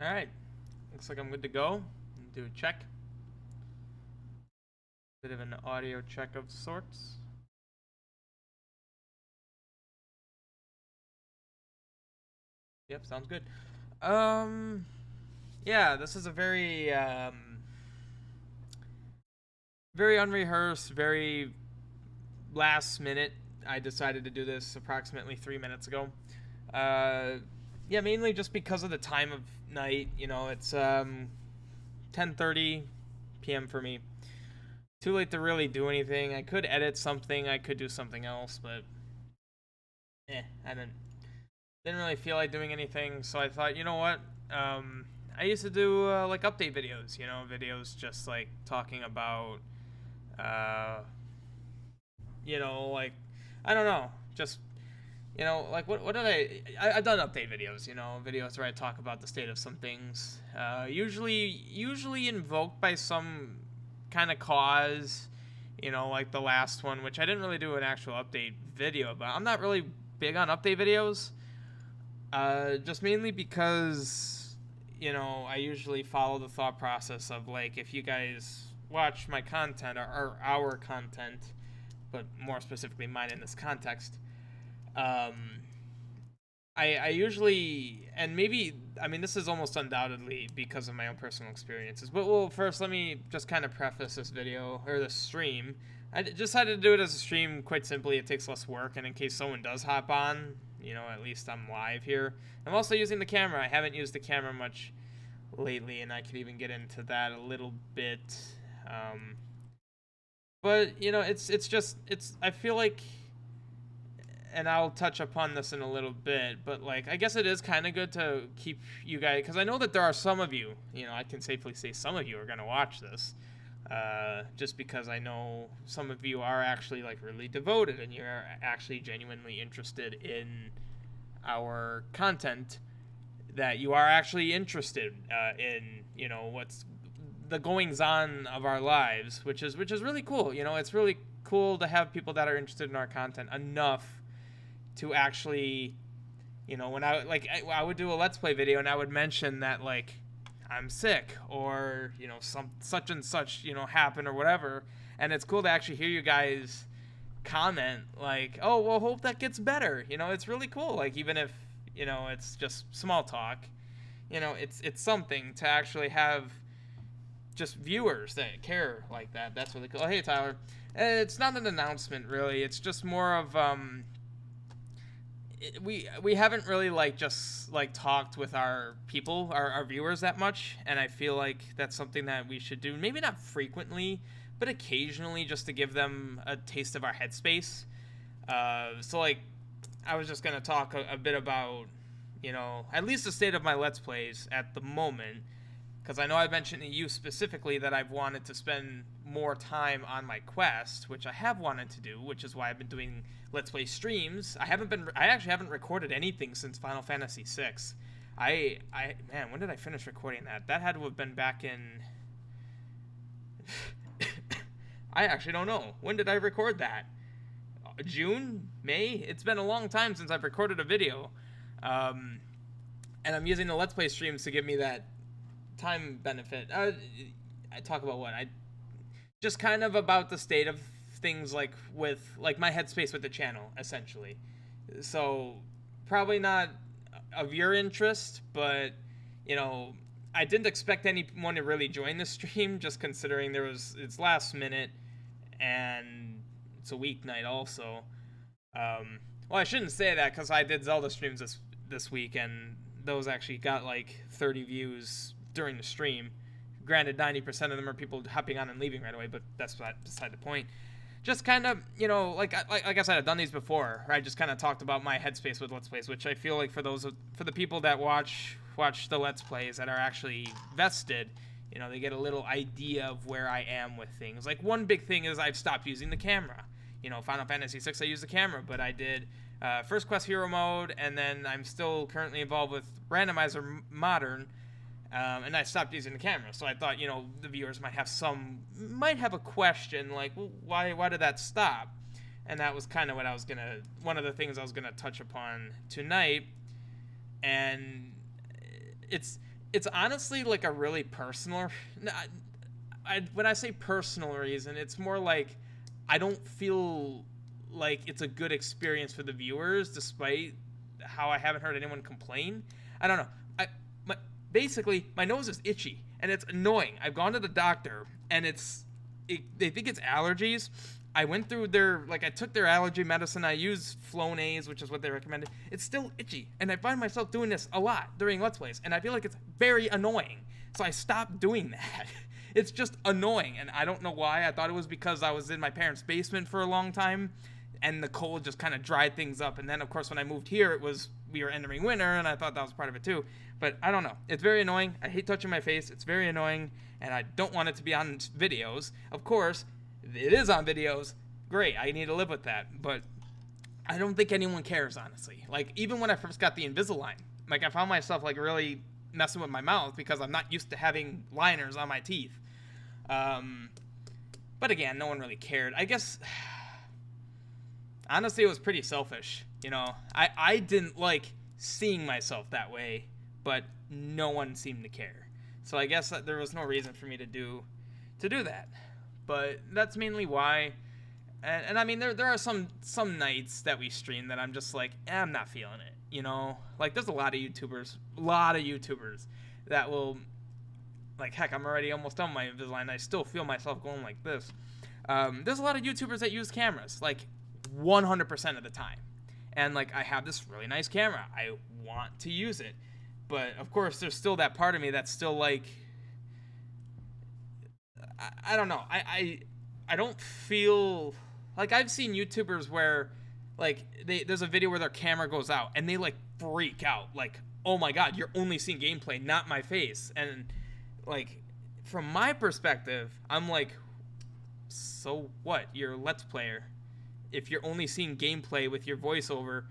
All right, looks like I'm good to go. Do a check. Bit of an audio check of sorts. Yep, sounds good. Um, yeah, this is a very unrehearsed, very last minute. I decided to do this approximately 3 minutes ago. Uh, yeah, mainly just because of the time of night. It's 10:30 p.m. for me. Too late to really do anything. I could edit something. I could do something else, but I didn't really feel like doing anything. So I thought, you know what? I used to do like update videos. Videos just like talking about, uh, like I don't know, just like what did I've done update videos. Videos where I talk about the state of some things. Usually invoked by some kind of cause. Like the last one, which I didn't really do an actual update video, but I'm not really big on update videos. Just mainly because, I usually follow the thought process of like, if you guys watch my content or our content, but more specifically mine in this context, um, I usually, and maybe, I mean, this is almost undoubtedly because of my own personal experiences. But well, first, let me just kind of preface this video or this stream. I decided to do it as a stream quite simply. It takes less work, and in case someone does hop on, at least I'm live here. I'm also using the camera. I haven't used the camera much lately, and I could even get into that a little bit. Um, but it's I feel like, and I'll touch upon this in a little bit, but like I guess it is kind of good to keep you guys, because I know that there are some of you, I can safely say some of you are gonna watch this, just because I know some of you are actually like really devoted and you're actually genuinely interested in our content, that you are actually interested in what's the goings on of our lives, which is really cool. It's really cool to have people that are interested in our content enough to actually, when I would do a let's play video and I would mention that like I'm sick, or some such and such happen or whatever, and it's cool to actually hear you guys comment like, oh well, hope that gets better. It's really cool. Like, even if it's just small talk, it's something to actually have just viewers that care like that. That's really cool. Oh, hey Tyler. It's not an announcement really. It's just more of we haven't really like just like talked with our people, our viewers, that much, and I feel like that's something that we should do, maybe not frequently, but occasionally, just to give them a taste of our headspace. So like, I was just gonna talk a bit about, at least the state of my let's plays at the moment, because I know I've mentioned to you specifically that I've wanted to spend more time on my quest, which I have wanted to do, which is why I've been doing Let's Play streams. I actually haven't recorded anything since Final Fantasy VI. Man, when did I finish recording that? That had to have been back in. I actually don't know. When did I record that? June? May? It's been a long time since I've recorded a video. Um, and I'm using the Let's Play streams to give me that time benefit. I talk about what? I just kind of about the state of things, like with like my headspace with the channel, essentially. So probably not of your interest, but I didn't expect anyone to really join the stream, just considering it's last minute and it's a weeknight also. Well, I shouldn't say that, because I did Zelda streams this week, and those actually got like 30 views during the stream. Granted, 90% of them are people hopping on and leaving right away, but that's beside the point. Just kind of, like I said, I've done these before. Right? I just kind of talked about my headspace with Let's Plays, which I feel like for the people that watch the Let's Plays that are actually vested, they get a little idea of where I am with things. Like, one big thing is I've stopped using the camera. Final Fantasy VI, I use the camera, but I did First Quest Hero Mode, and then I'm still currently involved with Randomizer Modern, and I stopped using the camera. So I thought, the viewers might have a question, like, well, why did that stop? And that was kind of one of the things I was gonna touch upon tonight. And it's it's honestly like a really personal. When I say personal reason, it's more like I don't feel like it's a good experience for the viewers, despite how I haven't heard anyone complain. I don't know. My, basically my nose is itchy and it's annoying. I've gone to the doctor and they think it's allergies. I went through I took their allergy medicine. I used Flonase, which is what they recommended. It's still itchy, and I find myself doing this a lot during Let's Plays, and I feel like it's very annoying. So I stopped doing that. It's just annoying, and I don't know why. I thought it was because I was in my parents' basement for a long time, and the cold just kind of dried things up. And then, of course, when I moved here, we were entering winter, and I thought that was part of it too. But I don't know. It's very annoying. I hate touching my face. It's very annoying, and I don't want it to be on videos. Of course, it is on videos. Great, I need to live with that. But I don't think anyone cares, honestly. Like, even when I first got the Invisalign, like, I found myself, like, really messing with my mouth because I'm not used to having liners on my teeth. But again, no one really cared. I guess, honestly, it was pretty selfish. You know, I didn't like seeing myself that way, but no one seemed to care. So I guess that there was no reason for me to do that. But that's mainly why. And I mean, there are some nights that we stream that I'm just like, I'm not feeling it, you know? Like, there's a lot of YouTubers that will, like, heck, I'm already almost done my Invisalign, and I still feel myself going like this. There's a lot of YouTubers that use cameras, like, 100% of the time. And, like, I have this really nice camera. I want to use it. But, of course, there's still that part of me that's still, like, I don't know. I don't feel... Like, I've seen YouTubers where, like, there's a video where their camera goes out, and they, like, freak out. Like, oh my god, you're only seeing gameplay, not my face. And, like, from my perspective, I'm like, so what? You're a Let's Player. If you're only seeing gameplay with your voiceover,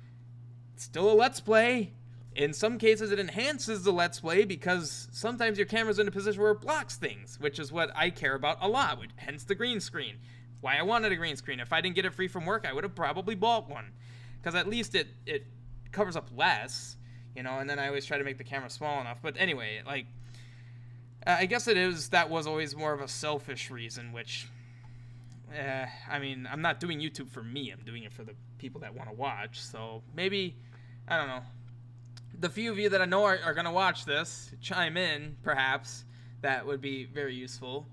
it's still a Let's Play. In some cases, it enhances the Let's Play because sometimes your camera's in a position where it blocks things, which is what I care about a lot, hence the green screen. Why I wanted a green screen. If I didn't get it free from work, I would have probably bought one. Because at least it covers up less, you know, and then I always try to make the camera small enough. But anyway, like, I guess that was always more of a selfish reason, which, I mean, I'm not doing YouTube for me. I'm doing it for the people that want to watch. So maybe, I don't know. The few of you that I know are going to watch this, chime in, perhaps. That would be very useful.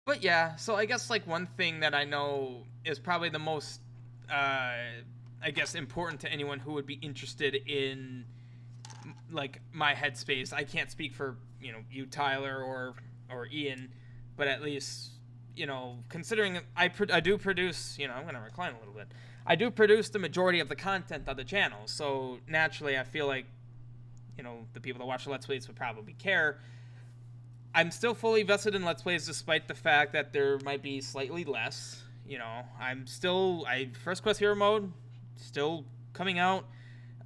But yeah, so I guess, like, one thing that I know is probably the most, I guess, important to anyone who would be interested in, like, my headspace. I can't speak for, you know, you, Tyler, or Ian, but at least, you know, considering I do produce, you know, I'm going to recline a little bit. I do produce the majority of the content of the channel, so naturally I feel like, you know, the people that watch the Let's Plays would probably care. I'm still fully vested in Let's Plays despite the fact that there might be slightly less. You know, First Quest Hero Mode, still coming out.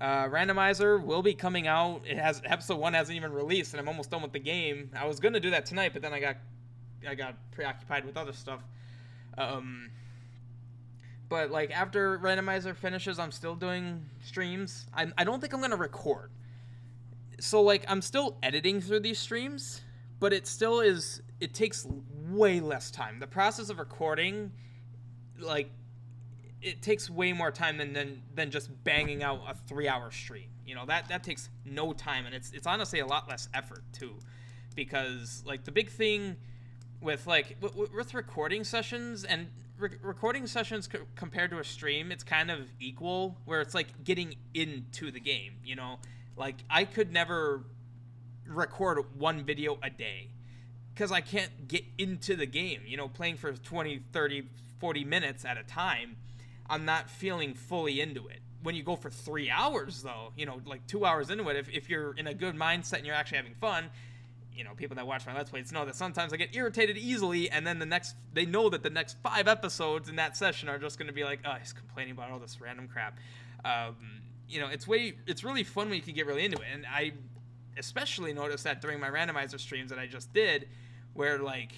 Randomizer will be coming out. Episode 1 hasn't even released, and I'm almost done with the game. I was going to do that tonight, but then I got preoccupied with other stuff. But, like, after Randomizer finishes, I'm still doing streams. I don't think I'm going to record. So, like, I'm still editing through these streams, but it still is, it takes way less time. The process of recording, like, it takes way more time than just banging out a 3-hour stream. You know, that takes no time, and it's honestly a lot less effort, too. Because, like, the big thing with, like, with recording sessions, and recording sessions compared to a stream, it's kind of equal, where it's, like, getting into the game, you know? Like, I could never record one video a day because I can't get into the game, you know, playing for 20, 30, 40 minutes at a time. I'm not feeling fully into it. When you go for 3 hours, though, you know, like 2 hours into it, if you're in a good mindset and you're actually having fun, you know, people that watch my Let's Plays know that sometimes I get irritated easily, and then they know that the next 5 episodes in that session are just going to be like, oh, he's complaining about all this random crap. You know, it's really fun when you can get really into it, and I especially noticed that during my randomizer streams that I just did, where, like,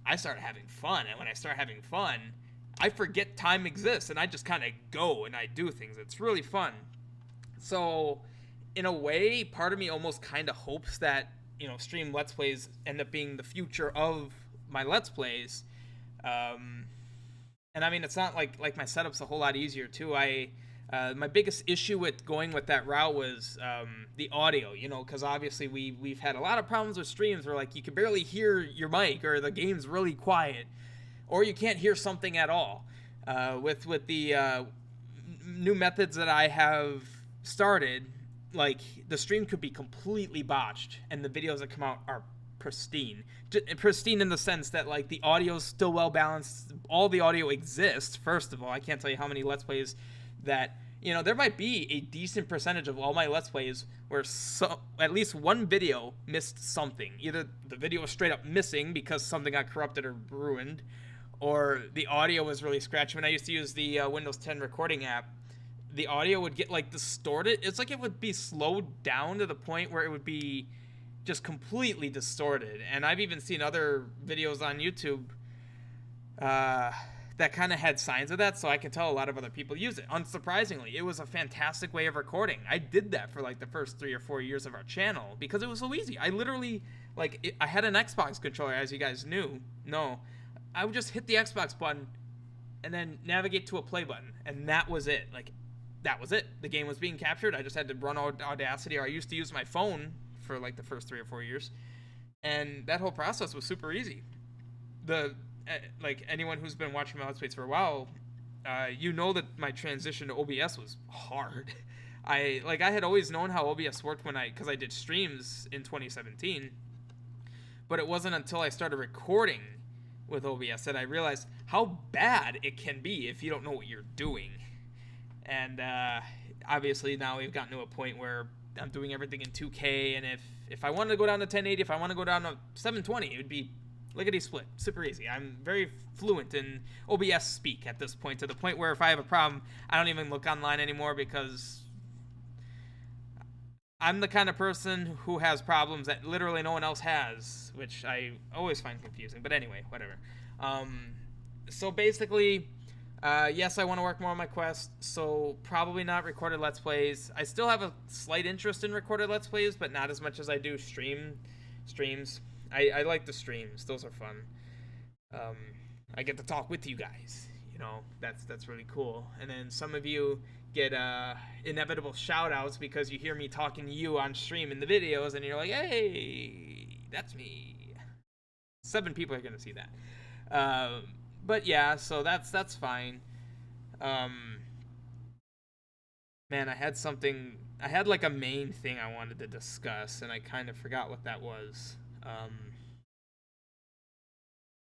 I started having fun, and when I start having fun, I forget time exists, and I just kind of go and I do things. It's really fun. So in a way, part of me almost kind of hopes that, stream Let's Plays end up being the future of my Let's Plays. And I mean, it's not like my setup's a whole lot easier too. My biggest issue with going with that route was the audio, because obviously we've had a lot of problems with streams where like you can barely hear your mic, or the game's really quiet, or you can't hear something at all. With the new methods that I have started, like the stream could be completely botched and the videos that come out are pristine. Pristine in the sense that like the audio's still well balanced, all the audio exists. First of all, I can't tell you how many Let's Plays that, there might be a decent percentage of all my Let's Plays where at least one video missed something. Either the video was straight up missing because something got corrupted or ruined, or the audio was really scratchy. When I used to use the Windows 10 recording app, the audio would get like distorted. It's like it would be slowed down to the point where it would be just completely distorted. And I've even seen other videos on YouTube that kind of had signs of that, so I can tell a lot of other people use it. Unsurprisingly, it was a fantastic way of recording. I did that for like the first 3 or 4 years of our channel because it was so easy. I literally, I had an Xbox controller, as you guys knew. No, I would just hit the Xbox button and then navigate to a play button, and that was it. Like, that was it. The game was being captured. I just had to run Audacity, or I used to use my phone for like the first 3 or 4 years, and that whole process was super easy. Like anyone who's been watching my Let's Plays for a while, that my transition to OBS was hard. I had always known how OBS worked because I did streams in 2017, but it wasn't until I started recording with OBS that I realized how bad it can be if you don't know what you're doing. And obviously now we've gotten to a point where I'm doing everything in 2K, and if I wanted to go down to 1080, if I want to go down to 720, it would be lickety split, super easy. I'm very fluent in OBS speak at this point, to the point where if I have a problem, I don't even look online anymore, because I'm the kind of person who has problems that literally no one else has, which I always find confusing. But anyway, whatever. So basically, yes, I want to work more on my quest, so probably not recorded Let's Plays. I still have a slight interest in recorded Let's Plays, but not as much as I do streams. I like the streams. Those are fun. I get to talk with you guys. That's really cool. And then some of you get inevitable shout-outs because you hear me talking to you on stream in the videos, and you're like, hey, that's me. 7 people are going to see that. But yeah, so that's fine. Man, I had like a main thing I wanted to discuss, and I kind of forgot what that was.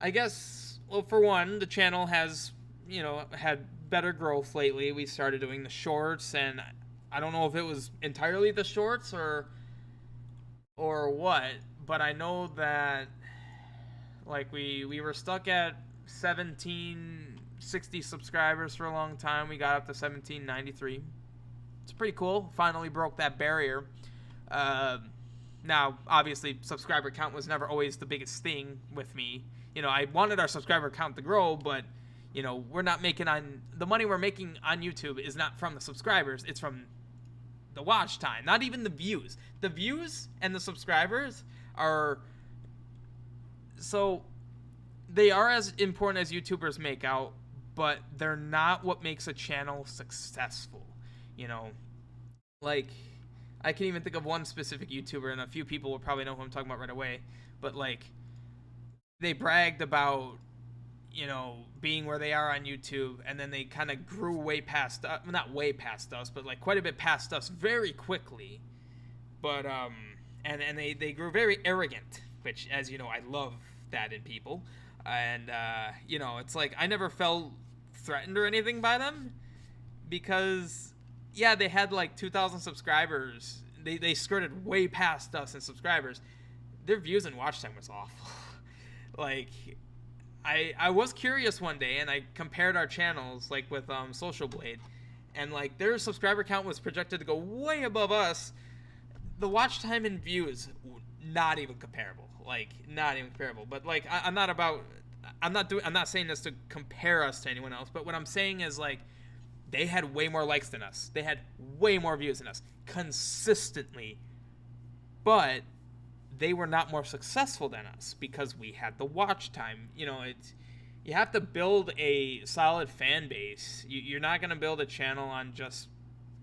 I guess, well, for one, the channel has, had better growth lately. We started doing the shorts, and I don't know if it was entirely the shorts or what, but I know that, like, we were stuck at 1760 subscribers for a long time. We got up to 1793. It's pretty cool. Finally broke that barrier. Now, obviously, subscriber count was never always the biggest thing with me. I wanted our subscriber count to grow, but, we're not making the money we're making on YouTube is not from the subscribers. It's from the watch time, not even the views. The views and the subscribers are, so they are as important as YouTubers make out, but they're not what makes a channel successful. Like, I can even think of one specific YouTuber, and a few people will probably know who I'm talking about right away, but like, they bragged about, being where they are on YouTube, and then they kind of grew way past, not way past us, but like quite a bit past us very quickly. But, and they grew very arrogant, which, as you know, I love that in people. And, it's like, I never felt threatened or anything by them, because, yeah, they had like 2,000 subscribers. They skirted way past us in subscribers. Their views and watch time was awful. Like, I was curious one day, and I compared our channels, like, with Social Blade, and like their subscriber count was projected to go way above us. The watch time and views, not even comparable. Like, not even comparable. But like, I'm not saying this to compare us to anyone else, but what I'm saying is, like, they had way more likes than us. They had way more views than us. consistently, but they were not more successful than us because we had the watch time. You know, you have to build a solid fan base. You're not going to build a channel on just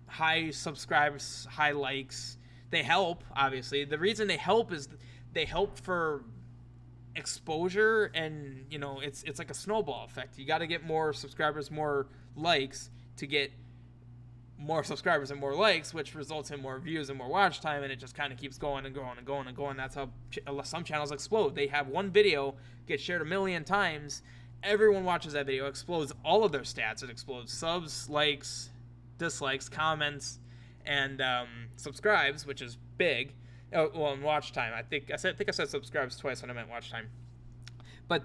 high subscribers, high likes. They help, obviously. The reason they help is they help for exposure, and you know, it's like a snowball effect. You got to get more subscribers, more likes to get more subscribers and more likes, which results in more views and more watch time, and it just kind of keeps going and going and going and going. That's how some channels explode. They have one video get shared 1 million times, everyone watches that video, explodes all of their stats. It explodes subs, likes, dislikes, comments, and subscribes, which is big. Oh, well, and watch time. I think I said subscribes twice when I meant watch time. But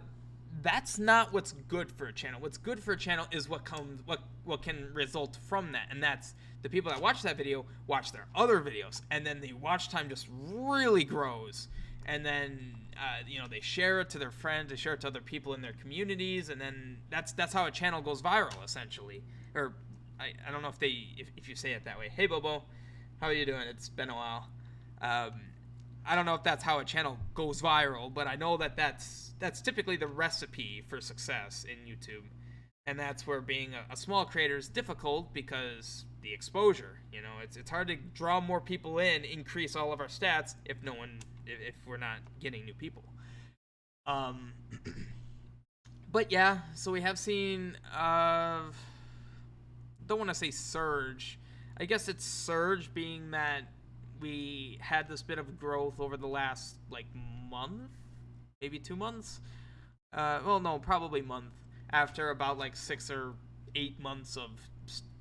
that's not what's good for a channel. What's good for a channel is what can result from that, and that's the people that watch that video watch their other videos, and then the watch time just really grows, and then you know, they share it to their friends, they share it to other people in their communities, and then that's how a channel goes viral, essentially. Or I don't know if you say it that way. Hey Bobo, how are you doing? It's been a while. I don't know if that's how a channel goes viral, but I know that that's typically the recipe for success in YouTube. And that's where being a small creator is difficult, because the exposure, you know, it's hard to draw more people in, increase all of our stats if we're not getting new people. But yeah, so we have seen, don't want to say surge. I guess it's surge, being that we had this bit of growth over the last like month, maybe 2 months. Well, no, probably month, after about like 6 or 8 months of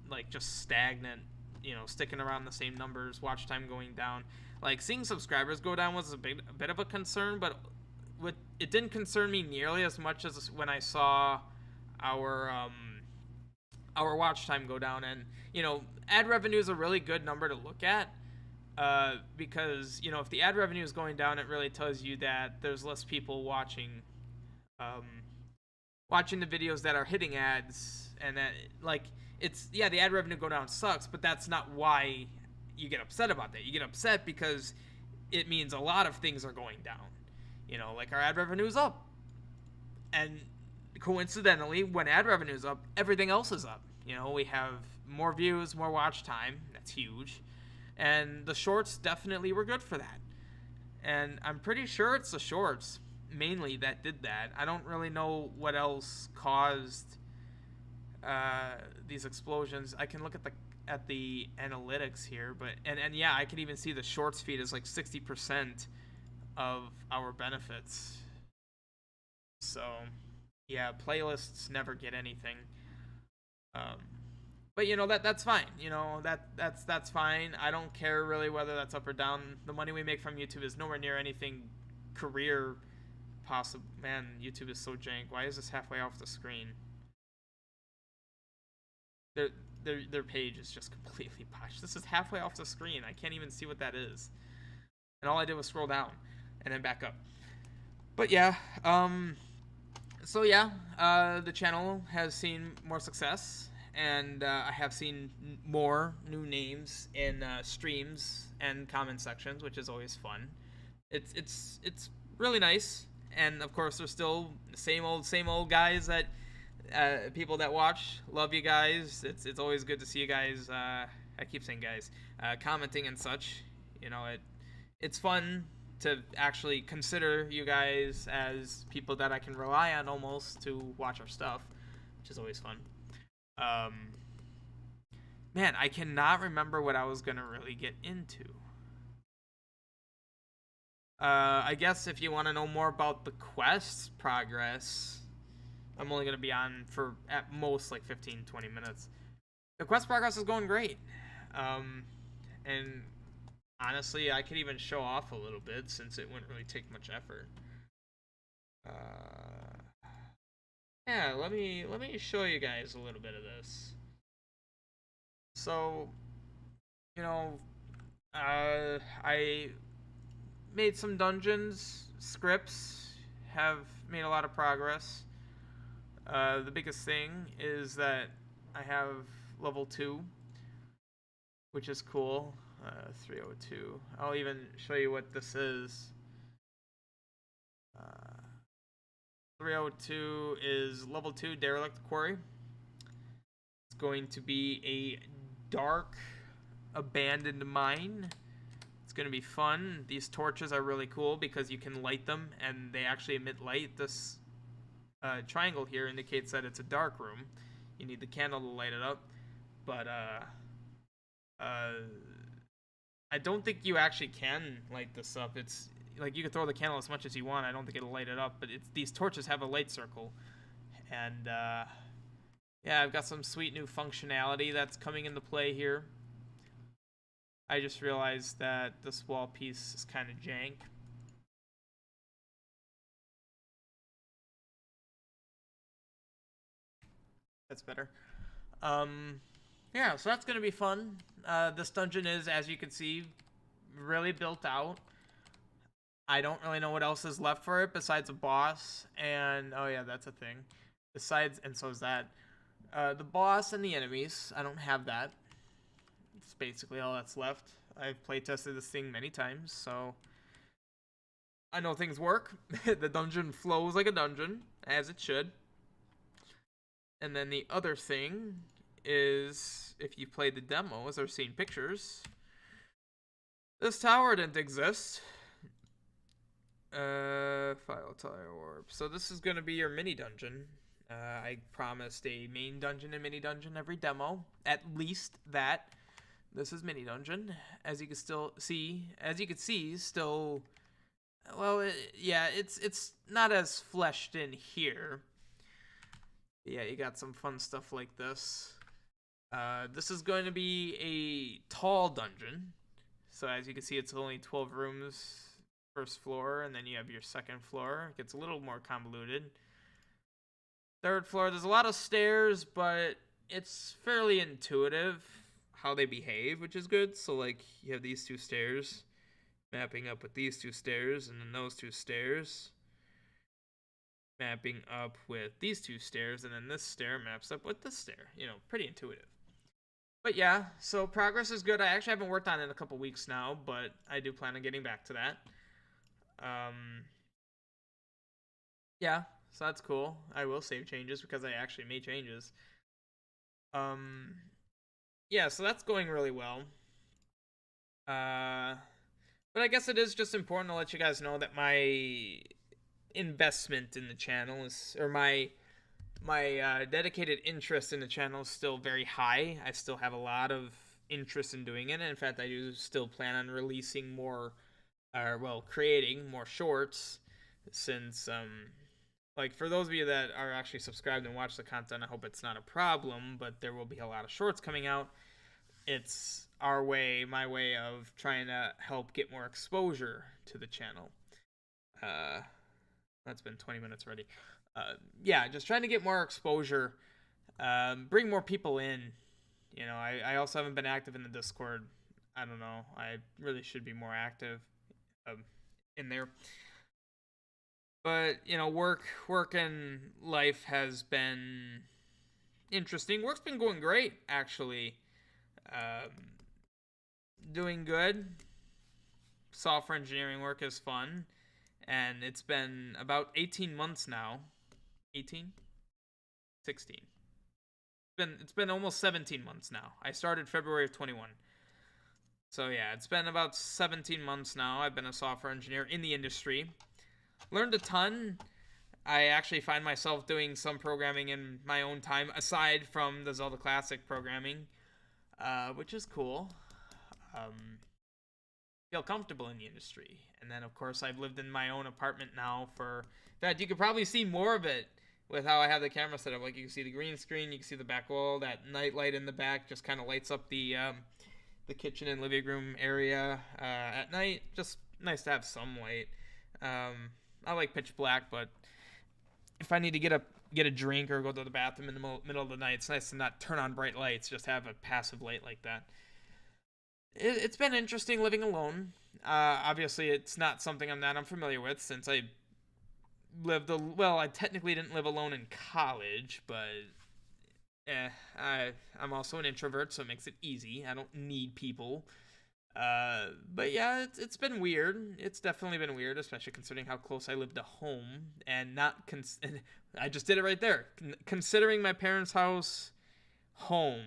like just stagnant, you know, sticking around the same numbers, watch time going down. Like, seeing subscribers go down was a bit of a concern, but it didn't concern me nearly as much as when I saw our watch time go down. And you know, ad revenue is a really good number to look at, because you know, if the ad revenue is going down, it really tells you that there's less people watching the videos that are hitting ads, and that, like, the ad revenue go down sucks, but that's not why you get upset about that. You get upset because it means a lot of things are going down. You know, like, our ad revenue is up, and coincidentally, when ad revenue is up, everything else is up. You know, we have more views, more watch time. That's huge. And the shorts definitely were good for that. And I'm pretty sure it's the shorts mainly that did that. I don't really know what else caused these explosions. I can look at the analytics here, but and yeah, I can even see the shorts feed is like 60% of our benefits. So yeah, playlists never get anything. But you know, that's fine. You know, that's fine. I don't care really whether that's up or down. The money we make from YouTube is nowhere near anything career possible. Man, YouTube is so jank. Why is this halfway off the screen? Their page is just completely botched. This is halfway off the screen. I can't even see what that is. And all I did was scroll down and then back up. But yeah, so yeah, the channel has seen more success, and I have seen more new names in streams and comment sections, which is always fun. It's really nice, and of course there's still the same old guys that people that watch. Love you guys. It's always good to see you guys. I keep saying guys, commenting and such. You know, it's fun to actually consider you guys as people that I can rely on almost to watch our stuff, which is always fun. Man, I cannot remember what I was gonna really get into. I guess if you want to know more about the quest's progress, I'm only gonna be on for at most like 15-20 minutes. The quest progress is going great, and honestly, I could even show off a little bit since it wouldn't really take much effort. Yeah, let me show you guys a little bit of this. So, you know, I made some dungeons, scripts, have made a lot of progress. The biggest thing is that I have level 2, which is cool. 302. I'll even show you what this is. 302 is level 2 derelict quarry. It's going to be a dark abandoned mine. It's going to be fun. These torches are really cool because you can light them and they actually emit light. This triangle here indicates that it's a dark room. You need the candle to light it up. But I don't think you actually can light this up. It's like you can throw the candle as much as you want. I don't think it'll light it up, but these torches have a light circle. And yeah, I've got some sweet new functionality that's coming into play here. I just realized that this wall piece is kind of jank. That's better. Yeah, so that's going to be fun. This dungeon is, as you can see, really built out. I don't really know what else is left for it besides a boss. And, oh yeah, that's a thing. Besides, and so is that. The boss and the enemies, I don't have that. It's basically all that's left. I've playtested this thing many times, so I know things work. The dungeon flows like a dungeon, as it should. And then the other thing is, if you played the demos or seen pictures, this tower didn't exist. File tile orb. So this is going to be your mini dungeon. I promised a main dungeon and mini dungeon every demo. At least that. This is mini dungeon. As you can see, still, well, yeah, it's not as fleshed in here. Yeah, you got some fun stuff like this. This is going to be a tall dungeon. So as you can see, it's only 12 rooms, first floor, and then you have your second floor. It gets a little more convoluted. Third floor, there's a lot of stairs, but it's fairly intuitive how they behave, which is good. So like you have these two stairs mapping up with these two stairs, and then those two stairs mapping up with these two stairs, and then this stair maps up with this stair. You know, pretty intuitive. But yeah, so progress is good. I actually haven't worked on it in a couple weeks now, but I do plan on getting back to that. Yeah, so that's cool. I will save changes because I actually made changes. Yeah, so that's going really well. But I guess it is just important to let you guys know that my investment in the channel is, or my dedicated interest in the channel is still very high. I still have a lot of interest in doing it. And in fact, I do still plan on releasing more, creating more shorts, since, like, for those of you that are actually subscribed and watch the content, I hope it's not a problem, but there will be a lot of shorts coming out. It's my way of trying to help get more exposure to the channel. That's been 20 minutes already. Yeah, just trying to get more exposure, bring more people in. You know, I also haven't been active in the Discord. I don't know. I really should be more active in there. But, you know, work and life has been interesting. Work's been going great, actually. Doing good. Software engineering work is fun. And it's been about 18 months now. 18? 16. It's been almost 17 months now. I started February of 21. So yeah, it's been about 17 months now. I've been a software engineer in the industry. Learned a ton. I actually find myself doing some programming in my own time, aside from the Zelda Classic programming, which is cool. Feel comfortable in the industry. And then, of course, I've lived in my own apartment now for... In fact, you could probably see more of it with how I have the camera set up. Like, you can see the green screen, you can see the back wall, that night light in the back just kind of lights up the kitchen and living room area at night. Just nice to have some light. I like pitch black, but if I need to get a drink or go to the bathroom in the middle of the night, it's nice to not turn on bright lights, just have a passive light like that. It's been interesting living alone. Obviously, it's not something I'm not unfamiliar with, since I technically didn't live alone in college, but I'm also an introvert, so it makes it easy. I don't need people. But yeah, it's been weird. It's definitely been weird, especially considering how close I live to home and not I just did it right there. Considering my parents' house home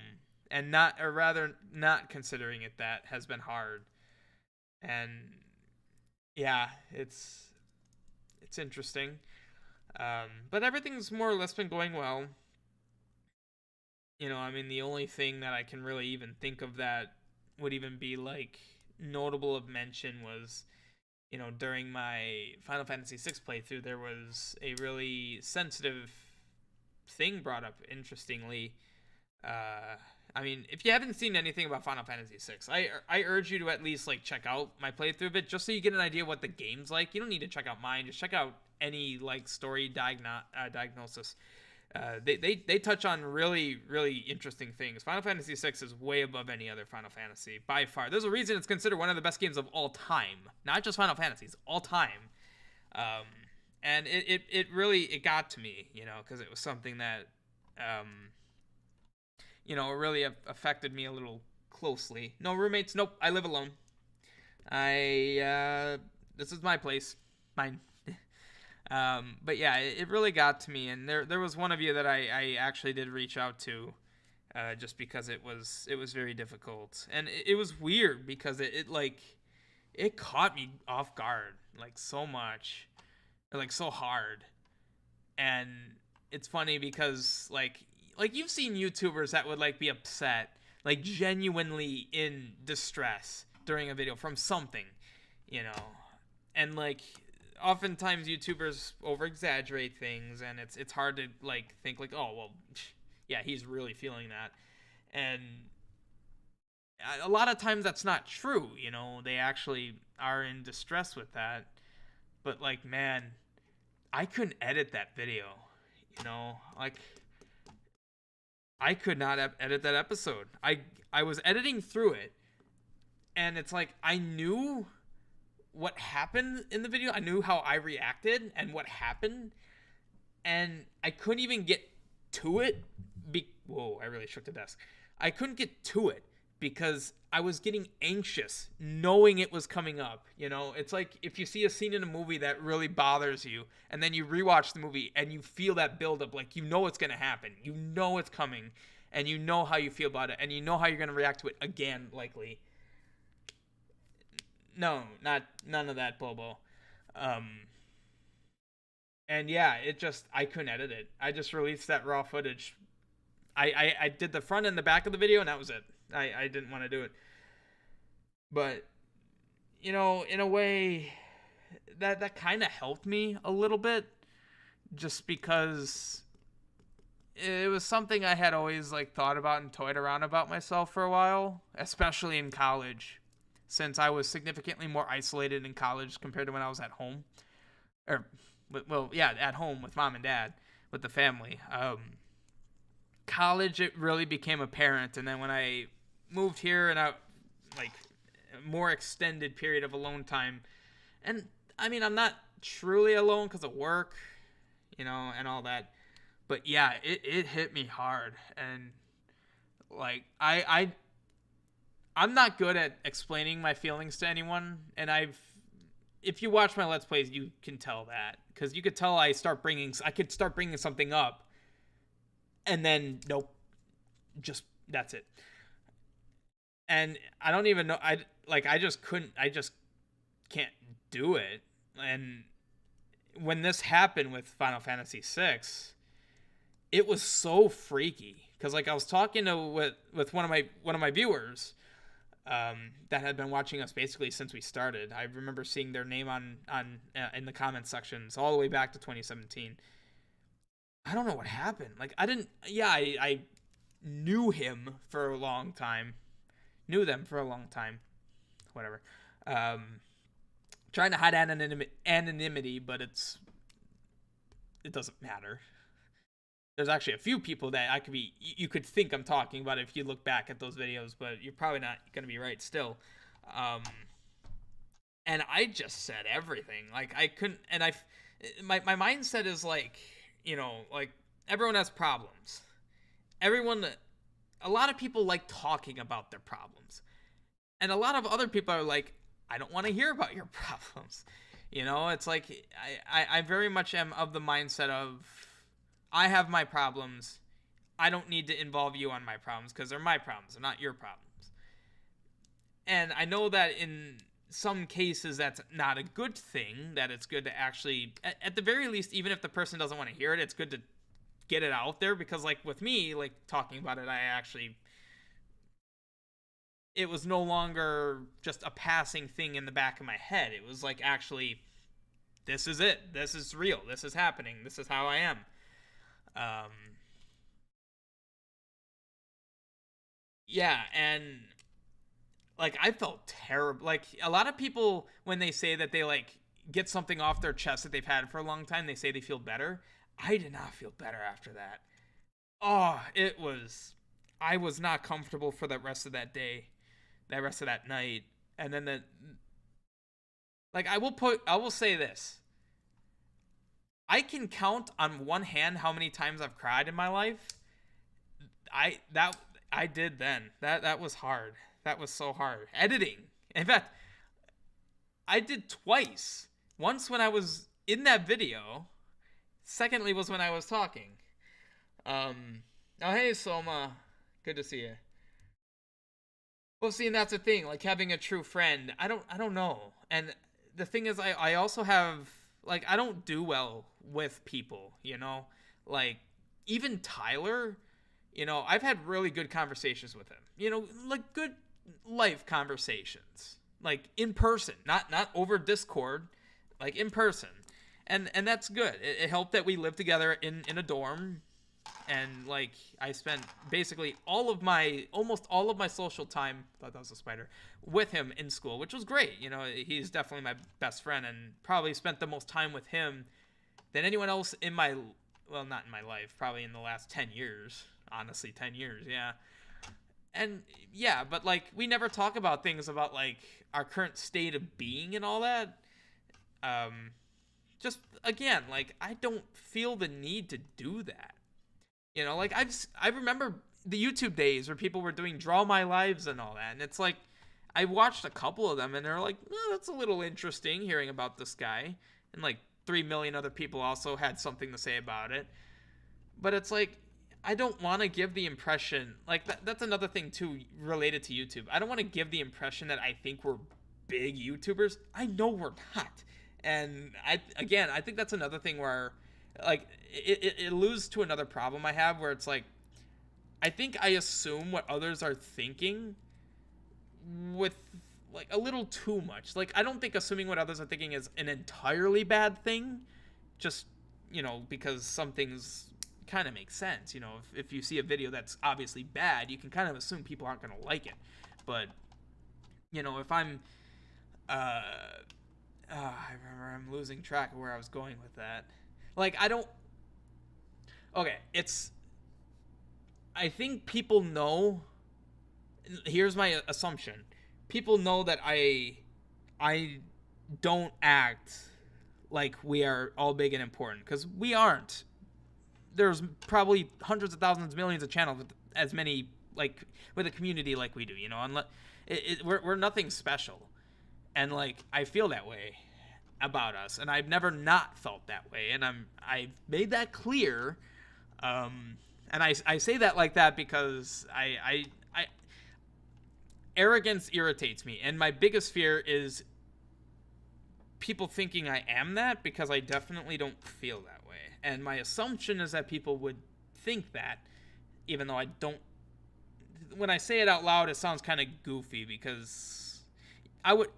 and not, or rather not considering it, that has been hard. And yeah, it's interesting. But everything's more or less been going well. I mean, the only thing that I can really even think of that would even be like notable of mention was, during my Final Fantasy VI playthrough, there was a really sensitive thing brought up. Interestingly, I mean, if you haven't seen anything about Final Fantasy VI, I urge you to at least like check out my playthrough of it, just so you get an idea what the game's like. You don't need to check out mine; just check out any like story diagnosis. They touch on really really interesting things. Final Fantasy VI is way above any other Final Fantasy by far. There's a reason it's considered one of the best games of all time, not just Final Fantasies, all time. Um, and it really it got to me, because it was something that it really affected me a little closely. No roommates. Nope. I live alone. This is my place, mine. But yeah, it really got to me, and there was one of you that I actually did reach out to, just because it was very difficult, and it was weird because it caught me off guard like so much, or like so hard, and it's funny because like you've seen YouTubers that would like be upset, like genuinely in distress during a video from something, you know, and like oftentimes YouTubers over exaggerate things, and it's hard to like think like, oh well, yeah, he's really feeling that, and a lot of times that's not true. They actually are in distress with that, but like man, I couldn't edit that video. Like I could not edit that episode. I was editing through it, and it's like I knew what happened in the video. I knew how I reacted and what happened, and I couldn't even get to it. Whoa! I really shook the desk. I couldn't get to it because I was getting anxious knowing it was coming up. It's like if you see a scene in a movie that really bothers you, and then you rewatch the movie and you feel that buildup, like it's going to happen. It's coming, and you know how you feel about it, and you know how you're going to react to it again, likely. No, none of that, Bobo. And yeah, I couldn't edit it. I just released that raw footage. I did the front and the back of the video, and that was it. I didn't want to do it. But, in a way, that kind of helped me a little bit, just because it was something I had always like thought about and toyed around about myself for a while, especially in college, since I was significantly more isolated in college compared to when I was at home. At home with mom and dad, with the family. College, it really became apparent, and then when I moved here and I like a more extended period of alone time, and I mean I'm not truly alone because of work, and all that, but yeah, it hit me hard, and like I'm not good at explaining my feelings to anyone, and if you watch my Let's Plays, you can tell that, because you could tell I could start bringing something up, and then nope, just that's it. And I don't even know, I just can't do it. And when this happened with Final Fantasy VI, it was so freaky, because like I was talking with one of my viewers, that had been watching us basically since we started. I remember seeing their name on in the comment sections all the way back to 2017. I don't know what happened. Like I knew him for a long time. Knew them for a long time. Whatever. Trying to hide anonymity, but it doesn't matter. There's actually a few people that you could think I'm talking about if you look back at those videos, but you're probably not going to be right still. And I just said everything. Like I couldn't, and my mindset is like, like everyone has problems. A lot of people like talking about their problems. And a lot of other people are like, I don't want to hear about your problems. It's like I very much am of the mindset of, I have my problems. I don't need to involve you on my problems because they're my problems, they're not your problems. And I know that in some cases that's not a good thing, that it's good to actually, at the very least, even if the person doesn't want to hear it, it's good to get it out there. Because like with me, like talking about it, it was no longer just a passing thing in the back of my head. It was like, actually, this is it. This is real. This is happening. This is how I am. Um, yeah, and like I felt terrible. Like a lot of people, when they say that they like get something off their chest that they've had for a long time, they say they feel better. I did not feel better after that. Oh, it was. I was not comfortable for the rest of that day, that rest of that night, and then like I will say this. I can count on one hand how many times I've cried in my life. I that I did then. That was hard. That was so hard. Editing. In fact, I did twice. Once when I was in that video. Secondly was when I was talking. Oh hey Soma, good to see you. Well, see, and that's the thing. Like having a true friend. I don't know. And the thing is, I also have like I don't do well with people. Like even Tyler. I've had really good conversations with him. Like good life conversations, like in person, not over Discord, like in person, and that's good. It helped that we lived together in a dorm, and like I spent basically almost all of my social time, thought that was a spider, with him in school, which was great. He's definitely my best friend, and probably spent the most time with him than anyone else in my, well, not in my life, probably in the last 10 years. Honestly, 10 years, yeah. And yeah, but like we never talk about things about like our current state of being and all that. Um just again, like I don't feel the need to do that. Like I remember the YouTube days where people were doing draw my lives and all that, and it's like I watched a couple of them and they're like, oh, that's a little interesting hearing about this guy, and like 3 million other people also had something to say about it. But it's like I don't want to give the impression, like that's another thing too related to YouTube. I don't want to give the impression that I think we're big YouTubers. I know we're not. And I think that's another thing where like it alludes to another problem I have, where it's like I think I assume what others are thinking with like a little too much. Like I don't think assuming what others are thinking is an entirely bad thing. Just, because some things kind of makes sense. If you see a video that's obviously bad, you can kind of assume people aren't going to like it. But if I'm I remember, I'm losing track of where I was going with that. Like I don't, okay, I think people know, here's my assumption. People know that I don't act like we are all big and important, because we aren't. There's probably hundreds of thousands, millions of channels with as many, like with a community like we do. Unless we're nothing special, and like I feel that way about us, and I've never not felt that way, and I've made that clear. And I say that like that because I arrogance irritates me, and my biggest fear is people thinking I am that, because I definitely don't feel that way. And my assumption is that people would think that, even though I don't. When I say it out loud, it sounds kind of goofy, because I would,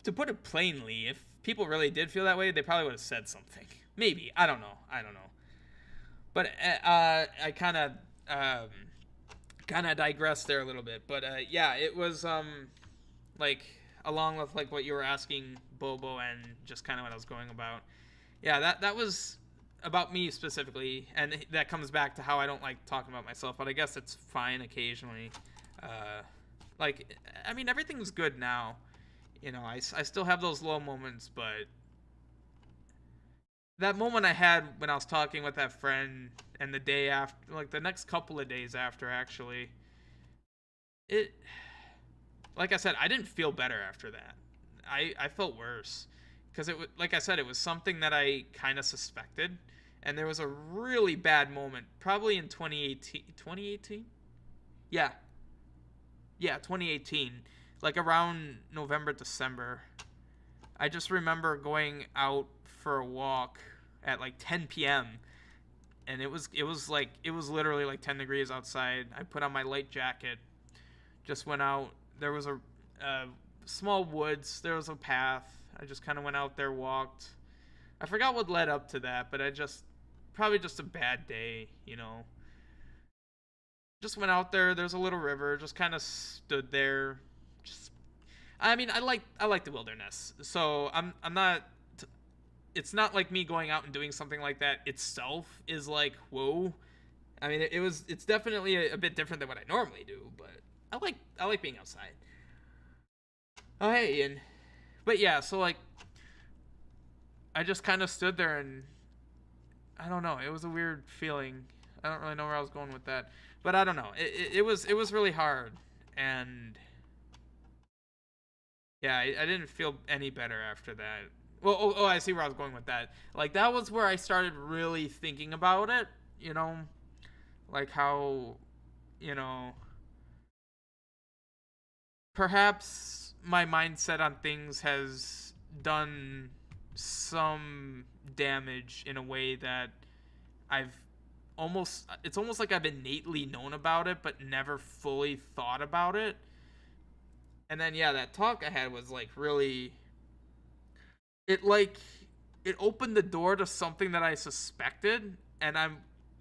to put it plainly, if people really did feel that way, they probably would have said something. Maybe. I don't know. But I kind of digressed there a little bit. But yeah, it was like along with like what you were asking, Bobo, and just kind of what I was going about. Yeah, that was about me specifically, and that comes back to how I don't like talking about myself. But I guess it's fine occasionally. Like, I mean, everything's good now. I still have those low moments, but that moment I had when I was talking with that friend, and the day after, like the next couple of days after, actually, it like I said, I didn't feel better after that. I felt worse because it was, like I said, it was something that I kind of suspected, and there was a really bad moment, probably in 2018. 2018? Yeah, yeah, 2018, like around November, December. I just remember going out for a walk at like 10 p.m. and it was literally like 10 degrees outside. I put on my light jacket, just went out. There was a small woods. There was a path. I just kind of went out there, walked. I forgot what led up to that, but I just probably just a bad day, you know. Just went out there. There's a little river. Just kind of stood there. Just, I mean, I like the wilderness. So I'm not. It's not like me going out and doing something like that itself is like whoa. I mean, it's definitely a bit different than what I normally do, but I like being outside. Oh hey, Ian. But yeah, so like I just kind of stood there and I don't know. It was a weird feeling. I don't really know where I was going with that, but I don't know. It was really hard, and yeah, I didn't feel any better after that. Well, I see where I was going with that. Like that was where I started really thinking about it. You know, like how, you know, perhaps my mindset on things has done some damage in a way that I've it's almost like I've innately known about it but never fully thought about it. And then yeah, that talk I had was like really it like it opened the door to something that I suspected and I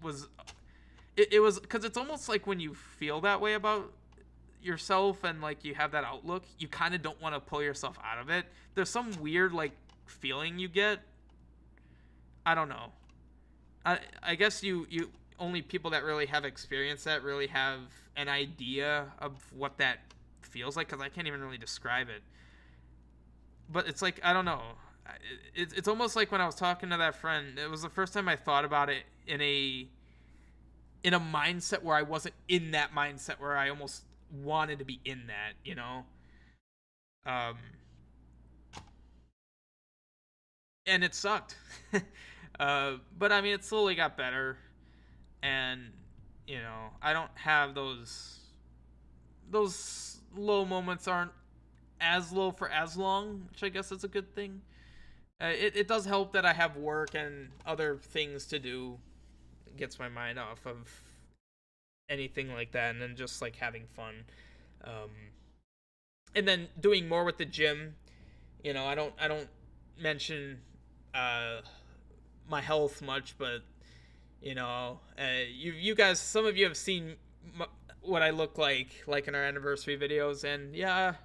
was it was cuz it's almost like when you feel that way about yourself and like you have that outlook, you kind of don't want to pull yourself out of it. There's some weird like feeling you get. I don't know. I guess you only people that really have experienced that really have an idea of what that feels like because I can't even really describe it. But it's like I don't know. It's almost like when I was talking to that friend. It was the first time I thought about it in a mindset where I wasn't in that mindset where I almost wanted to be in that. You know. Um, and it sucked. But I mean, it slowly got better, and you know, I don't have those low moments aren't as low for as long, which I guess is a good thing. It does help that I have work and other things to do. It gets my mind off of anything like that, and then just like having fun. Um, and then doing more with the gym. You know, I don't mention uh, my health much, but you know, you guys, some of you have seen what I look like in our anniversary videos, and yeah,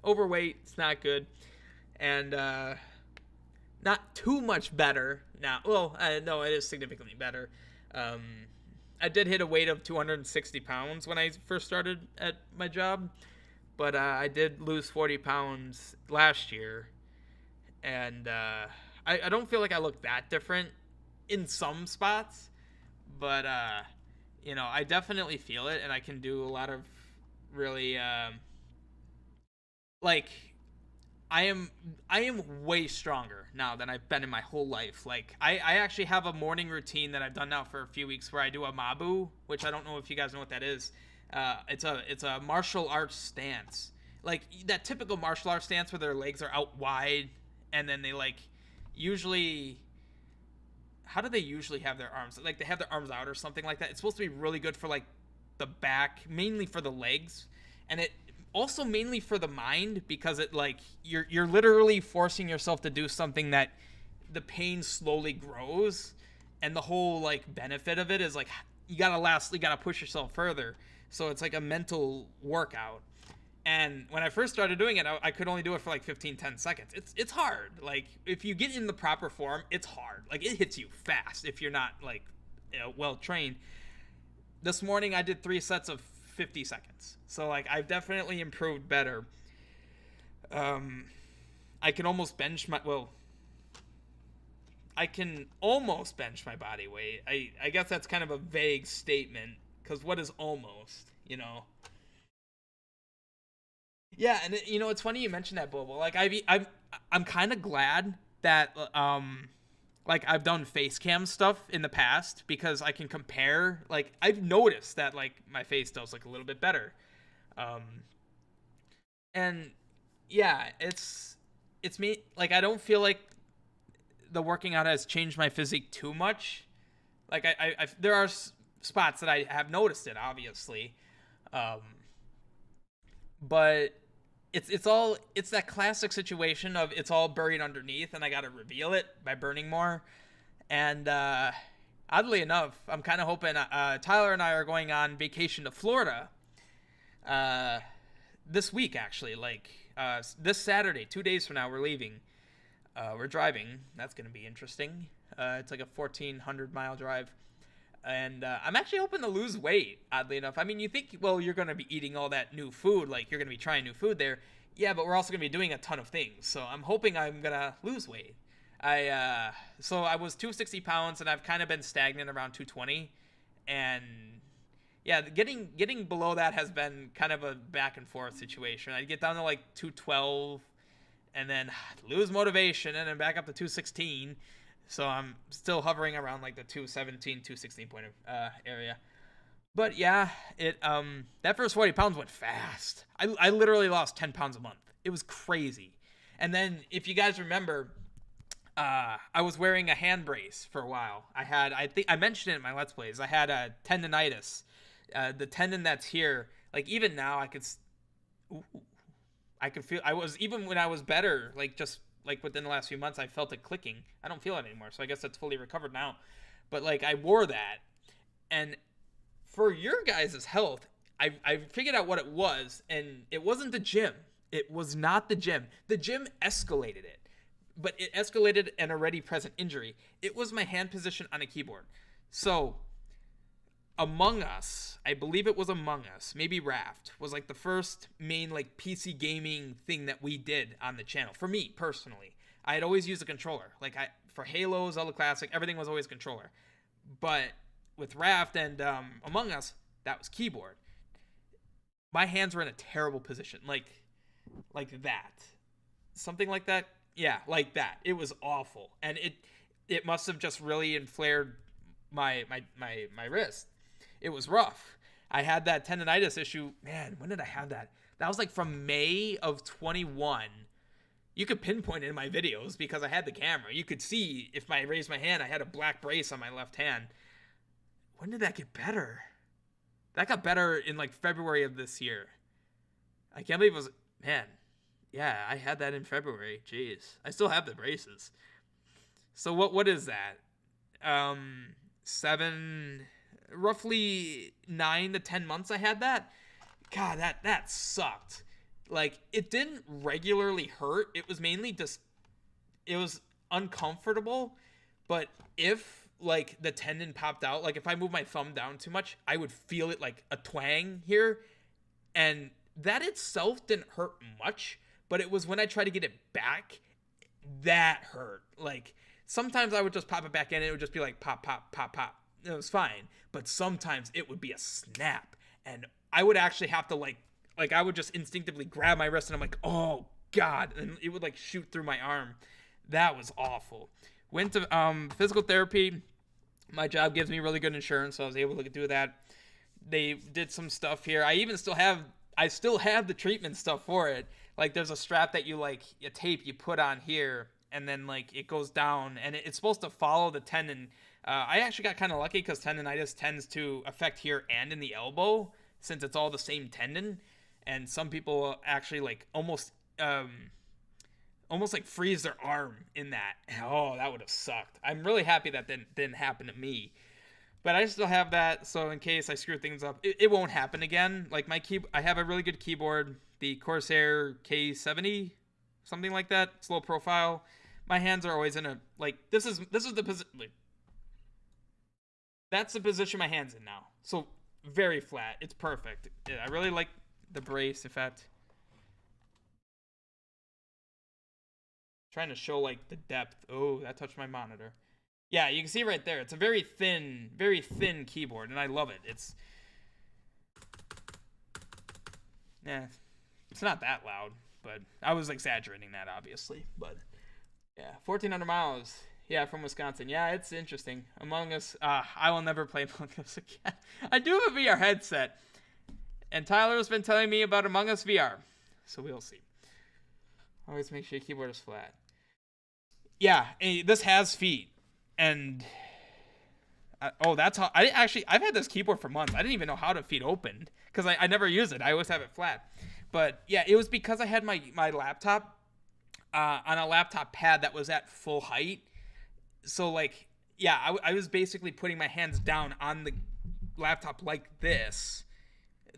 overweight, it's not good, and not too much better now. Well, no, it is significantly better. Um, I did hit a weight of 260 pounds when I first started at my job, but I did lose 40 pounds last year, and I don't feel like I look that different in some spots, but you know, I definitely feel it, and I can do a lot of really like I am way stronger now than I've been in my whole life. Like I actually have a morning routine that I've done now for a few weeks where I do a mabu, which I don't know if you guys know what that is. It's a martial arts stance, like that typical martial arts stance where their legs are out wide, and then they like usually how do they usually have their arms? Like they have their arms out or something like that. It's supposed to be really good for like the back, mainly for the legs, and it also mainly for the mind because it like you're literally forcing yourself to do something that the pain slowly grows, and the whole like benefit of it is like you gotta push yourself further. So it's like a mental workout. And when I first started doing it, I could only do it for like 15, 10 seconds. It's hard. Like, if you get in the proper form, it's hard. Like, it hits you fast if you're not, like, you know, well trained. This morning, I did 3 sets of 50 seconds. So, like, I've definitely improved better. I can almost bench my, well, I can almost bench my body weight. I guess that's kind of a vague statement, because what is almost, you know? Yeah, and you know, it's funny you mentioned that, Bobo. Like I'm kind of glad that like I've done face cam stuff in the past because I can compare. Like I've noticed that like my face does look a little bit better. Um, and yeah, it's me. Like I don't feel like the working out has changed my physique too much. Like there are spots that I have noticed it, obviously, um, but it's that classic situation of it's all buried underneath, and I got to reveal it by burning more. And oddly enough, I'm kind of hoping Tyler and I are going on vacation to Florida uh, this week, actually. Like this Saturday, 2 days from now, we're leaving. We're driving. That's going to be interesting. It's like a 1,400-mile drive. And I'm actually hoping to lose weight, oddly enough. I mean, you think, well, you're going to be eating all that new food, like you're going to be trying new food there. Yeah, but we're also going to be doing a ton of things. So I'm hoping I'm going to lose weight. So I was 260 pounds, and I've kind of been stagnant around 220. And yeah, getting below that has been kind of a back and forth situation. I'd get down to like 212, and then lose motivation, and then back up to 216. So I'm still hovering around like the 217, 216 point of area. But yeah, it that first 40 pounds went fast. I literally lost 10 pounds a month. It was crazy. And then if you guys remember, I was wearing a hand brace for a while. I think I mentioned it in my Let's Plays. I had a tendonitis. The tendon that's here, like even now ooh, I could feel, I was, even when I was better, like just like within the last few months, I felt it clicking. I don't feel it anymore. So I guess that's fully recovered now. But like I wore that, and for your guys' health, I figured out what it was, and it wasn't the gym. It was not the gym. The gym escalated it, but it escalated an already present injury. It was my hand position on a keyboard. So Among Us, I believe it was Among Us, maybe Raft, was like the first main like PC gaming thing that we did on the channel. For me personally, I had always used a controller. Like for Halo, Zelda Classic, everything was always controller. But with Raft and Among Us, that was keyboard. My hands were in a terrible position, like that, something like that. Yeah, like that. It was awful, and it must have just really inflared my wrist. It was rough. I had that tendonitis issue. Man, when did I have that? That was like from May of 21. You could pinpoint it in my videos because I had the camera. You could see if I raised my hand, I had a black brace on my left hand. When did that get better? That got better in like February of this year. I can't believe it was, man. Yeah, I had that in February. Jeez. I still have the braces. So what is that? 7, roughly 9 to 10 months I had that. God, that sucked. Like it didn't regularly hurt. It was mainly just, it was uncomfortable. But if like the tendon popped out, like if I moved my thumb down too much, I would feel it like a twang here. And that itself didn't hurt much, but it was when I tried to get it back that hurt. Like sometimes I would just pop it back in and it would just be like pop, pop, pop, pop. It was fine. But sometimes it would be a snap, and I would actually have to like I would just instinctively grab my wrist and I'm like, oh God, and it would like shoot through my arm. That was awful. Went to physical therapy. My job gives me really good insurance, so I was able to do that. They did some stuff here. I still have the treatment stuff for it. Like there's a strap that you like a tape you put on here, and then like it goes down, and it's supposed to follow the tendon. I actually got kind of lucky because tendonitis tends to affect here and in the elbow since it's all the same tendon, and some people actually like almost like freeze their arm in that. Oh, that would have sucked. I'm really happy that didn't happen to me. But I still have that, so in case I screw things up, it won't happen again. Like I have a really good keyboard, the Corsair K70, something like that, slow profile. My hands are always in a like this is the position. Like, that's the position my hands in now. So very flat. It's perfect. I really like the brace effect. Trying to show like the depth. Oh, that touched my monitor. Yeah, you can see right there. It's a very thin keyboard, and I love it. It's, yeah, It's not that loud, but I was exaggerating that, obviously. But yeah, 1,400 miles. Yeah, from Wisconsin. Yeah, it's interesting. Among Us. I will never play Among Us again. I do have a VR headset, and Tyler's been telling me about Among Us VR, so we'll see. Always make sure your keyboard is flat. Yeah, this has feet, and that's how I've had this keyboard for months. I didn't even know how the feet opened because I never use it. I always have it flat. But yeah, it was because I had my laptop on a laptop pad that was at full height. So like, yeah, I was basically putting my hands down on the laptop like this.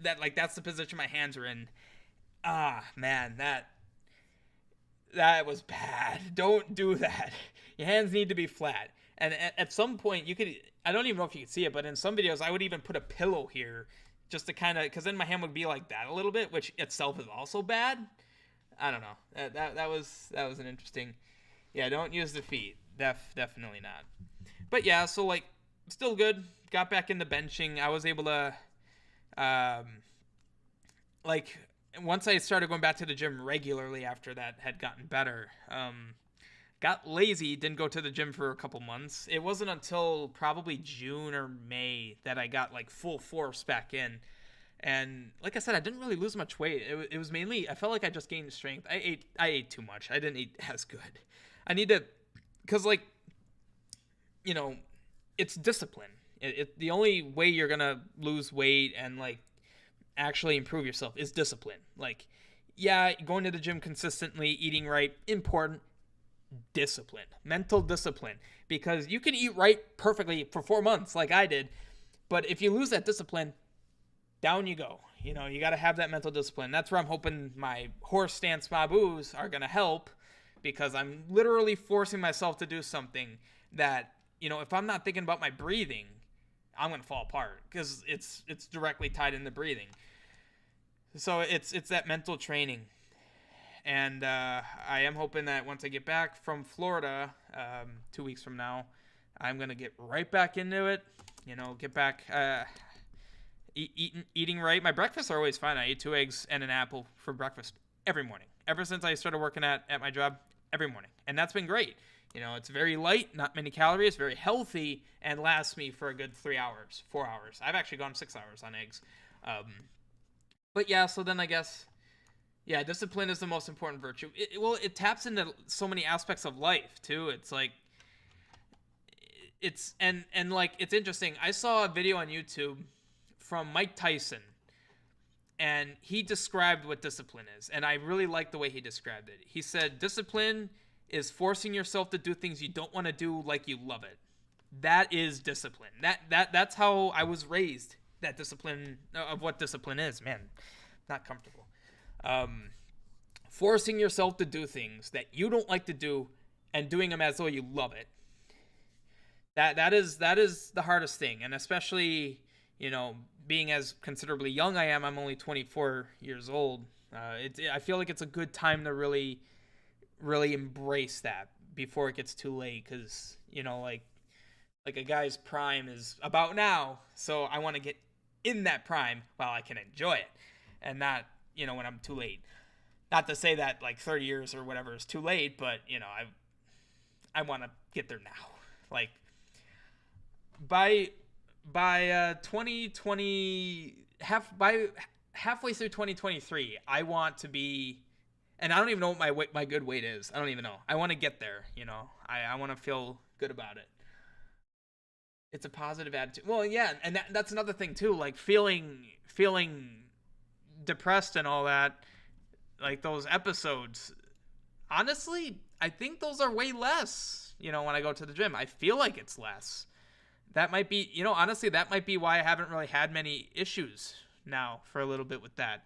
That's the position my hands are in. Man, that was bad. Don't do that. Your hands need to be flat. And at some point, I don't even know if you can see it, but in some videos, I would even put a pillow here just to kind of, because then my hand would be like that a little bit, which itself is also bad. I don't know. That was an interesting. Yeah, don't use the feet. Definitely not. But yeah, so like, still good. Got back into benching. I was able to, like, once I started going back to the gym regularly after that had gotten better, got lazy, didn't go to the gym for a couple months. It wasn't until probably June or May that I got like full force back in. And like I said, I didn't really lose much weight. It was mainly, I felt like I just gained strength. I ate too much. I didn't eat as good. I need to, because like, you know, it's discipline. The only way you're going to lose weight and like actually improve yourself is discipline. Like, yeah, going to the gym consistently, eating right, important. Discipline, mental discipline, because you can eat right perfectly for 4 months like I did, but if you lose that discipline, down you go. You know, you got to have that mental discipline. That's where I'm hoping my horse stance Mabus are going to help, because I'm literally forcing myself to do something that, you know, if I'm not thinking about my breathing, I'm going to fall apart, because it's directly tied into breathing. So it's that mental training. And I am hoping that once I get back from Florida, 2 weeks from now, I'm going to get right back into it. You know, get back eating right. My breakfasts are always fine. I eat 2 eggs and an apple for breakfast every morning. Ever since I started working at my job, every morning. And that's been great. You know, it's very light, not many calories, very healthy, and lasts me for a good 3 hours, 4 hours. I've actually gone 6 hours on eggs. But yeah, so then I guess... Yeah, discipline is the most important virtue. It taps into so many aspects of life too. It's like, it's like, it's interesting. I saw a video on YouTube from Mike Tyson, and he described what discipline is, and I really liked the way he described it. He said, discipline is forcing yourself to do things you don't want to do like you love it. That is discipline. That's how I was raised. That discipline of what discipline is, man, not comfortable. Forcing yourself to do things that you don't like to do and doing them as though you love it. That is the hardest thing. And especially, you know, being as considerably young I am, I'm only 24 years old. I feel like it's a good time to really, really embrace that before it gets too late. Cause you know, like a guy's prime is about now. So I want to get in that prime while I can enjoy it and not, you know, when I'm too late. Not to say that like 30 years or whatever is too late, but you know, I want to get there now. Like by 2020, halfway through 2023, I want to be, and I don't even know what my good weight is. I don't even know. I want to get there, you know. I want to feel good about it. It's a positive attitude. Well, yeah, and that's another thing too, like feeling depressed and all that, like those episodes, honestly, I think those are way less, you know, when I go to the gym. I feel like it's less. That might be, you know, honestly, that might be why I haven't really had many issues now for a little bit with that,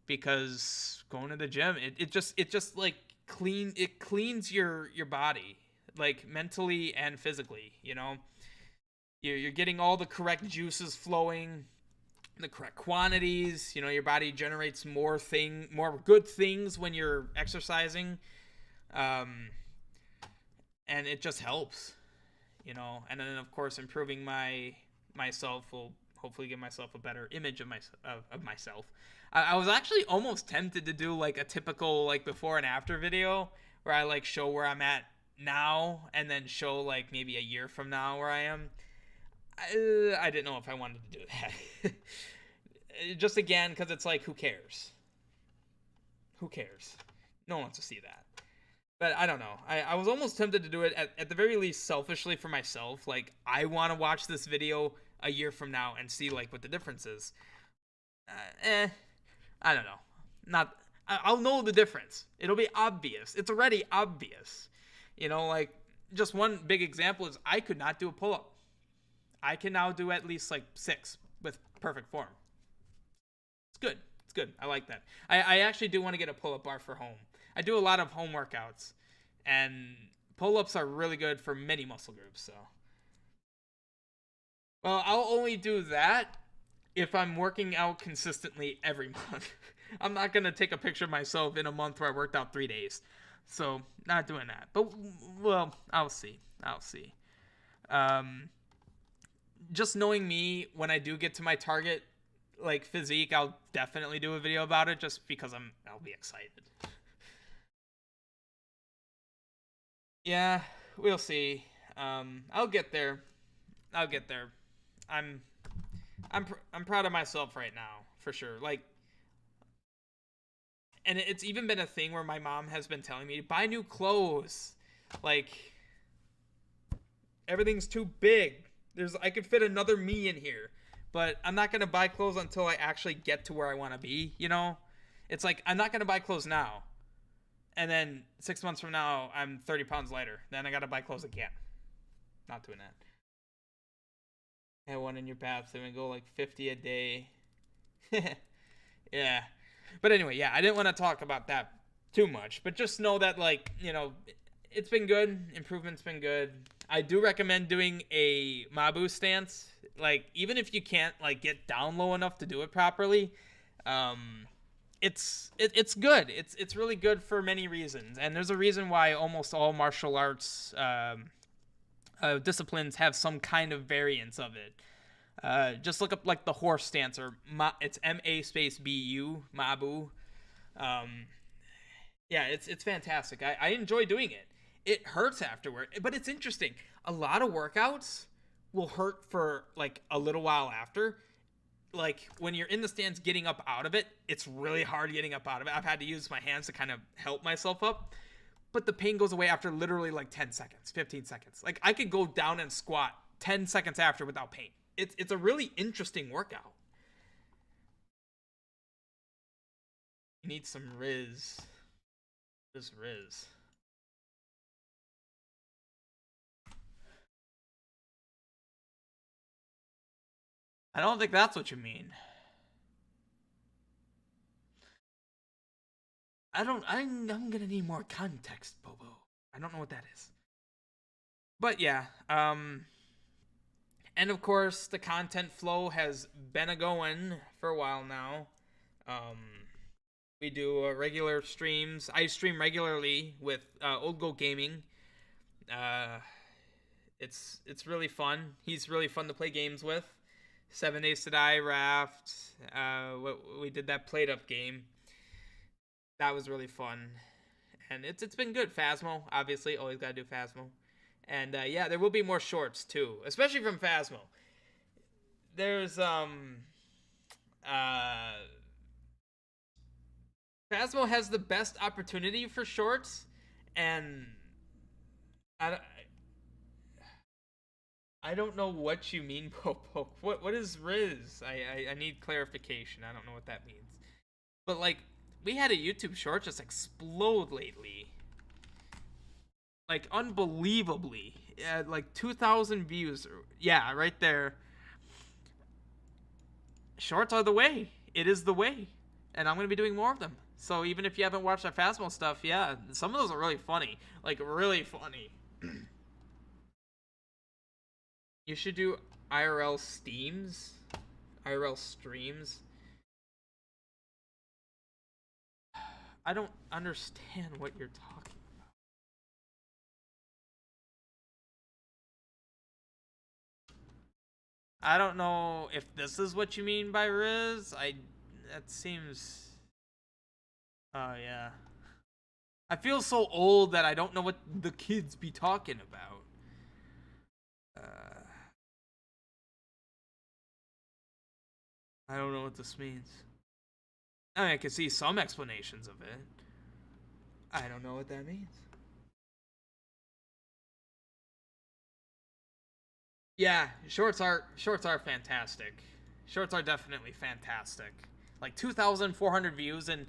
because going to the gym, it just like cleans your body, like mentally and physically, you know. You're getting all the correct juices flowing, the correct quantities. You know, your body generates more good things when you're exercising, and it just helps, you know. And then of course improving myself will hopefully give myself a better image of myself. I was actually almost tempted to do like a typical like before and after video where I like show where I'm at now and then show like maybe a year from now where I am. I didn't know if I wanted to do that. Just again, because it's like, who cares? Who cares? No one wants to see that. But I don't know. I was almost tempted to do it at the very least selfishly for myself. Like, I want to watch this video a year from now and see like what the difference is. I don't know. Not. I'll know the difference. It'll be obvious. It's already obvious. You know, like just one big example is I could not do a pull-up. I can now do at least like 6 with perfect form. It's good. It's good. I like that. I actually do want to get a pull-up bar for home. I do a lot of home workouts, and pull-ups are really good for many muscle groups. So, well, I'll only do that if I'm working out consistently every month. I'm not gonna take a picture of myself in a month where I worked out 3 days. So, not doing that. But well, I'll see. I'll see. Just knowing me, when I do get to my target like physique, I'll definitely do a video about it just because I'll be excited. Yeah, we'll see. I'll get there. I'll get there. I'm I'm proud of myself right now, for sure. Like, and it's even been a thing where my mom has been telling me, buy new clothes. Like, everything's too big. I could fit another me in here, but I'm not gonna buy clothes until I actually get to where I want to be. You know, it's like I'm not gonna buy clothes now, and then 6 months from now I'm 30 pounds lighter. Then I gotta buy clothes again. Not doing that. Have one in your bathroom and go like 50 a day. Yeah. But anyway, yeah, I didn't want to talk about that too much, but just know that, like, you know, it's been good. Improvement's been good. I do recommend doing a Mabu stance. Like, even if you can't like get down low enough to do it properly, it's good. It's really good for many reasons, and there's a reason why almost all martial arts disciplines have some kind of variance of it. Just look up like the horse stance, or it's MA_BU Mabu. Yeah, it's fantastic. I enjoy doing it. It hurts afterward, but it's interesting. A lot of workouts will hurt for like a little while after. Like when you're in the stance getting up out of it, it's really hard getting up out of it. I've had to use my hands to kind of help myself up. But the pain goes away after literally like 10 seconds, 15 seconds. Like I could go down and squat 10 seconds after without pain. It's a really interesting workout. You need some Riz. This Riz. I don't think that's what you mean. I'm gonna need more context, Bobo. I don't know what that is. But yeah, and of course the content flow has been a going for a while now. Um, we do regular streams. I stream regularly with Old Go Gaming. Uh, it's really fun. He's really fun to play games with. 7 Days to Die, Raft. We did that Played Up game. That was really fun, and it's been good. Phasmo, obviously, always gotta do Phasmo, and yeah, there will be more shorts too, especially from Phasmo. There's Phasmo has the best opportunity for shorts, and I I don't know what you mean, Popo. What is Riz? I need clarification. I don't know what that means. But like, we had a YouTube short just explode lately. Like unbelievably. Yeah, like 2,000 views. Yeah, right there. Shorts are the way. It is the way. And I'm going to be doing more of them. So even if you haven't watched our Phasmo stuff, yeah, some of those are really funny. Like, really funny. You should do IRL steams. IRL streams. I don't understand what you're talking about. I don't know if this is what you mean by Riz. That seems. Oh yeah. I feel so old that I don't know what the kids be talking about. Uh, I don't know what this means. I mean, I can see some explanations of it. I don't know what that means. Yeah, shorts are fantastic. Shorts are definitely fantastic. Like 2,400 views, and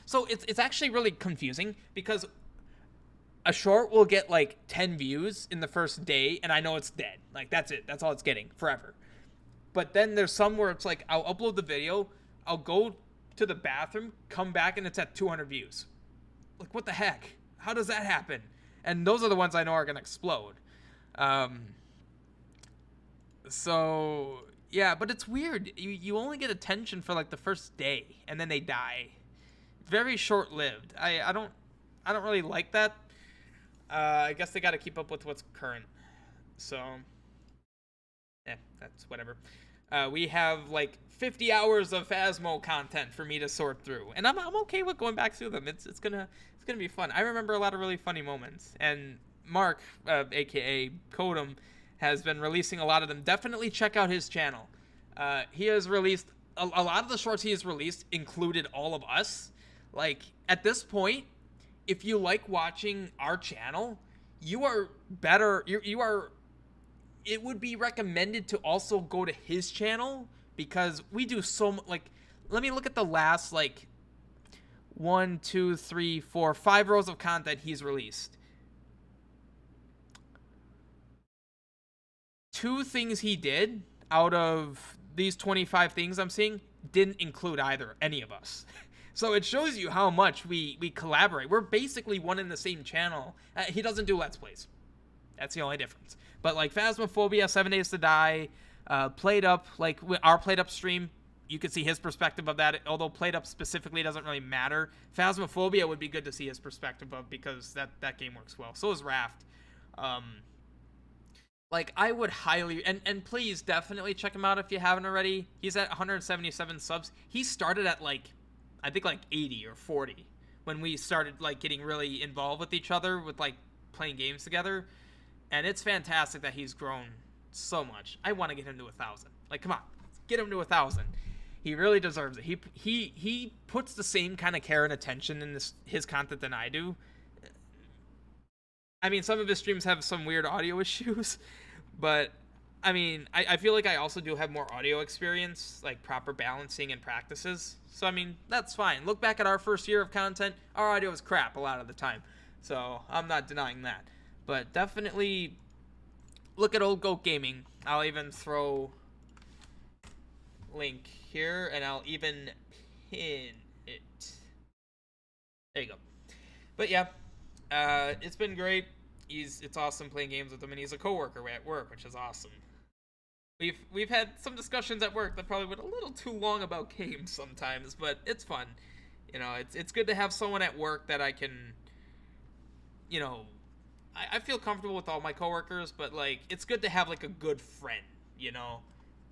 so it's actually really confusing because a short will get like 10 views in the first day, and I know it's dead. Like that's it. That's all it's getting forever. But then there's some where it's like I'll upload the video, I'll go to the bathroom, come back, and it's at 200 views. Like what the heck? How does that happen? And those are the ones I know are gonna explode. Um, so yeah, but it's weird. You only get attention for like the first day, and then they die. Very short lived. I don't really like that. I guess they got to keep up with what's current. So yeah, that's whatever. We have like 50 hours of Phasmo content for me to sort through, and I'm okay with going back through them. It's gonna be fun. I remember a lot of really funny moments, and Mark, aka Kodum, has been releasing a lot of them. Definitely check out his channel. He has released a lot of the shorts he has released included all of us. Like at this point, if you like watching our channel, you are better. You are. It would be recommended to also go to his channel because we do like. Let me look at the last like 1, 2, 3, 4, 5 rows of content he's released. Two things he did out of these 25 things I'm seeing didn't include either any of us. So it shows you how much we collaborate. We're basically one in the same channel. He doesn't do Let's Plays. That's the only difference. But like Phasmophobia, 7 Days to Die, Played Up, like our Played Up stream, you could see his perspective of that. Although Played Up specifically doesn't really matter. Phasmophobia would be good to see his perspective of because that game works well. So is Raft. Like I would highly and please definitely check him out if you haven't already. He's at 177 subs. He started at like I think like 80 or 40 when we started like getting really involved with each other with like playing games together. And it's fantastic that he's grown so much. I want to get him to 1,000. Like come on, get him to 1,000. He really deserves it. He puts the same kind of care and attention in his content than I do. I mean, some of his streams have some weird audio issues, but I mean, I feel like I also do have more audio experience, like proper balancing and practices. So, I mean, that's fine. Look back at our first year of content, our audio was crap a lot of the time. So, I'm not denying that. But definitely look at Old Goat Gaming. I'll even throw link here, and I'll even pin it. There you go. But yeah, it's been great. It's awesome playing games with him, and he's a coworker at work, which is awesome. We've had some discussions at work that probably went a little too long about games sometimes, but it's fun. You know, it's good to have someone at work that I can, you know, I feel comfortable with all my coworkers, but like it's good to have like a good friend, you know,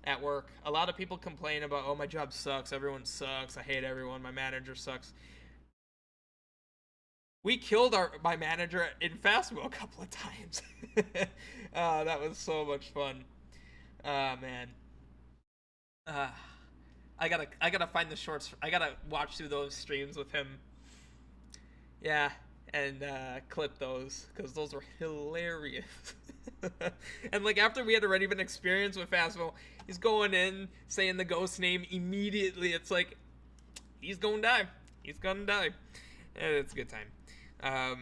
at work. A lot of people complain about, oh, my job sucks, everyone sucks, I hate everyone, my manager sucks. We killed my manager in Fastmo a couple of times. That was so much fun. Man. Uh, I gotta find the shorts. I gotta watch through those streams with him. Yeah, and clip those because those were hilarious. And like after we had already been experienced with Phasmo, he's going in saying the ghost name immediately. It's like he's gonna die. He's gonna die. And it's a good time. I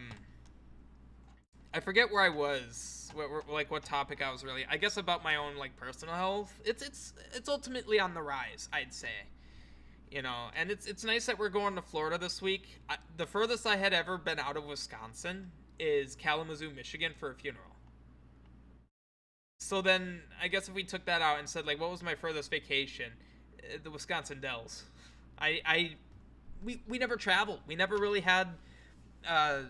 forget where I was, what topic I was really. I guess about my own like personal health. It's ultimately on the rise, I'd say. You know, and it's nice that we're going to Florida this week. The furthest I had ever been out of Wisconsin is Kalamazoo, Michigan for a funeral. So then I guess if we took that out and said like what was my furthest vacation, the Wisconsin Dells. We never traveled. We never really had uh,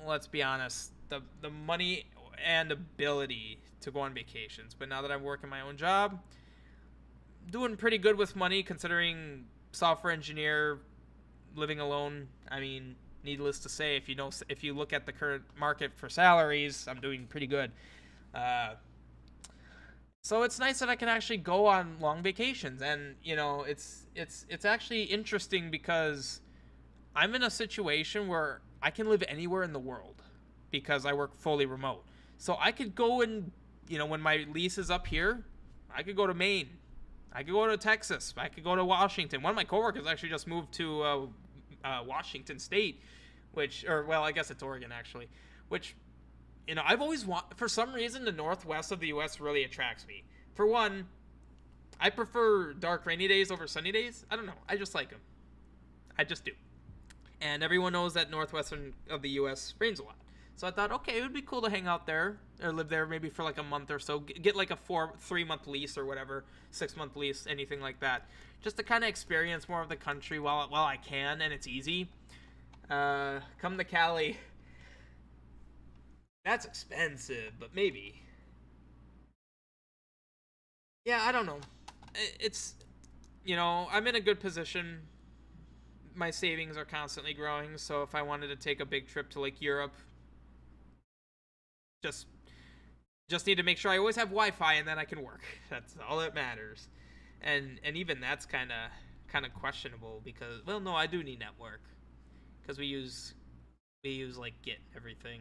let's be honest, the money and ability to go on vacations. But now that I'm working my own job, doing pretty good with money considering software engineer living alone. I mean, needless to say, if you look at the current market for salaries, I'm doing pretty good. Uh, so it's nice that I can actually go on long vacations, and it's actually interesting because I'm in a situation where I can live anywhere in the world because I work fully remote. So I could go and when my lease is up here, I could go to Maine, I could go to Texas, I could go to Washington. One of my coworkers actually just moved to Washington State, I guess it's Oregon actually, which I've always for some reason the northwest of the U.S. really attracts me. For one, I prefer dark rainy days over sunny days. I don't know, I just like them. I just do. And everyone knows that northwestern of the U.S. rains a lot. So I thought, okay, it would be cool to hang out there or live there maybe for like a month or so. Get like a 3-month lease or whatever, 6-month lease, anything like that, just to kind of experience more of the country while I can, and it's easy. Come to Cali. That's expensive, but maybe. Yeah, I don't know. It's I'm in a good position. My savings are constantly growing, so if I wanted to take a big trip to like Europe, just need to make sure I always have Wi-Fi and then I can work. That's all that matters. And even that's kind of questionable because, well, no, I do need network because we use like Git and everything,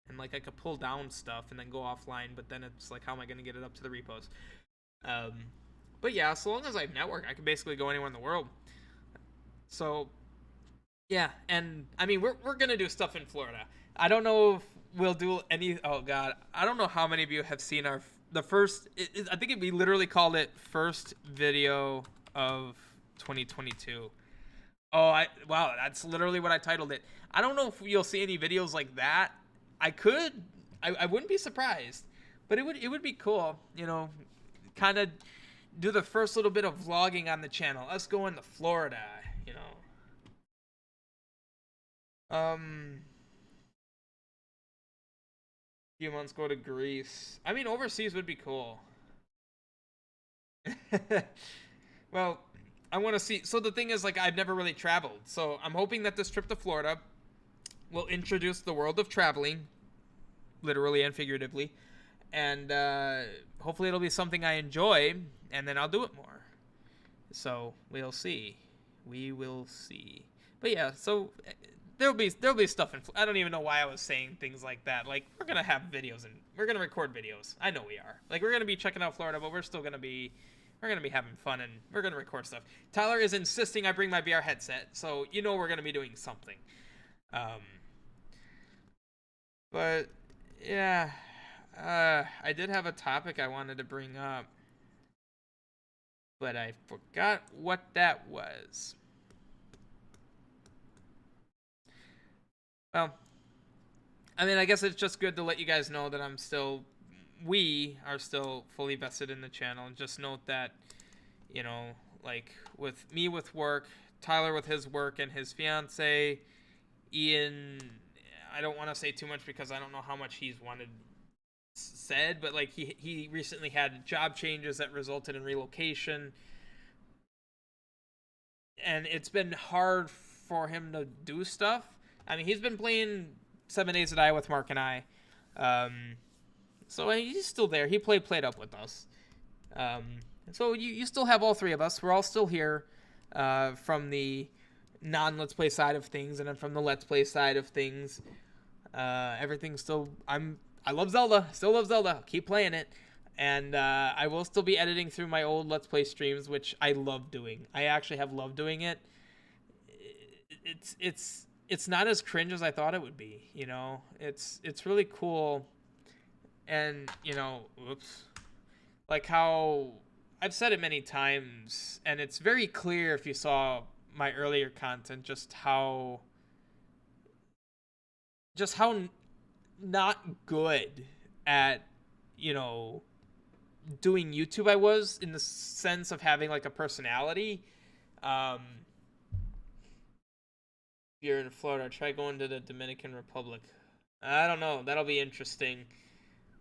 and like I could pull down stuff and then go offline, but then it's like, how am I going to get it up to the repos? Um, but yeah, so long as I have network, I can basically go anywhere in the world. So yeah, and I mean we're gonna do stuff in Florida. I don't know if we'll do any. Oh God, I don't know how many of you have seen the first. I think we literally called it first video of 2022. Wow, that's literally what I titled it. I don't know if you'll see any videos like that. I could. I wouldn't be surprised, but it would be cool. Kind of do the first little bit of vlogging on the channel. Us going to Florida. Few months go to Greece. I mean, overseas would be cool. Well, I want to see. So the thing is, like, I've never really traveled. So I'm hoping that this trip to Florida will introduce the world of traveling, literally and figuratively. And hopefully it'll be something I enjoy, and then I'll do it more. So we'll see. We will see. But yeah, so there'll be stuff in. I don't even know why I was saying things like that. Like, we're gonna have videos and we're gonna record videos. I know we are. Like, we're gonna be checking out Florida, but we're gonna be having fun and we're gonna record stuff. Tyler is insisting I bring my VR headset, so we're gonna be doing something. But yeah, I did have a topic I wanted to bring up, but I forgot what that was. Well, I mean, I guess it's just good to let you guys know that we are still fully vested in the channel. And just note that, like with me with work, Tyler with his work and his fiance, Ian, I don't want to say too much because I don't know how much he's said, but like he recently had job changes that resulted in relocation. And it's been hard for him to do stuff. I mean, he's been playing 7 Days to Die with Mark and I. So he's still there. He played up with us. So you still have all three of us. We're all still here from the non-Let's Play side of things, and then from the Let's Play side of things. Everything's still... I love Zelda. Still love Zelda. Keep playing it. And I will still be editing through my old Let's Play streams, which I love doing. I actually have loved doing it. It's not as cringe as I thought it would be, It's really cool. And, like how I've said it many times, and it's very clear if you saw my earlier content, just how not good at, doing YouTube I was, in the sense of having like a personality. If you're in Florida, try going to the Dominican Republic. I don't know. That'll be interesting.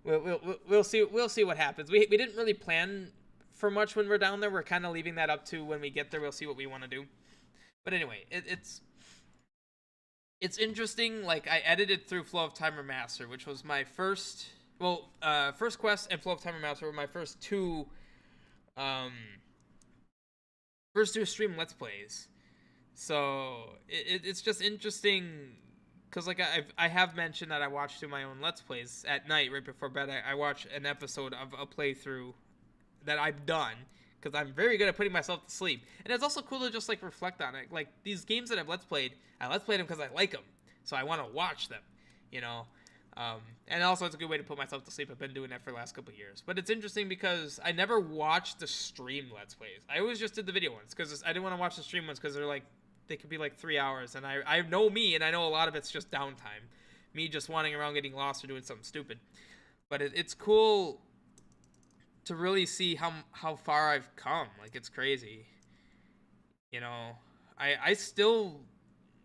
We'll see. We'll see what happens. We didn't really plan for much when we're down there. We're kind of leaving that up to when we get there. We'll see what we want to do. But anyway, it's interesting. Like, I edited through Flow of Time Remaster, which was my first. Well, First Quest and Flow of Time Remaster were my first two stream Let's Plays. So it's just interesting because, like, I have mentioned that I watch through my own Let's Plays at night right before bed. I watch an episode of a playthrough that I've done because I'm very good at putting myself to sleep. And it's also cool to just, like, reflect on it. Like, these games that I've Let's Played, I Let's Played them because I like them. So I want to watch them, you know? And also, it's a good way to put myself to sleep. I've been doing that for the last couple of years. But it's interesting because I never watched the stream Let's Plays. I always just did the video ones because I didn't want to watch the stream ones because they could be like 3 hours. And I know me, and I know a lot of it's just downtime. Me just wandering around getting lost or doing something stupid. But it's cool to really see how far I've come. Like, it's crazy. You know, I still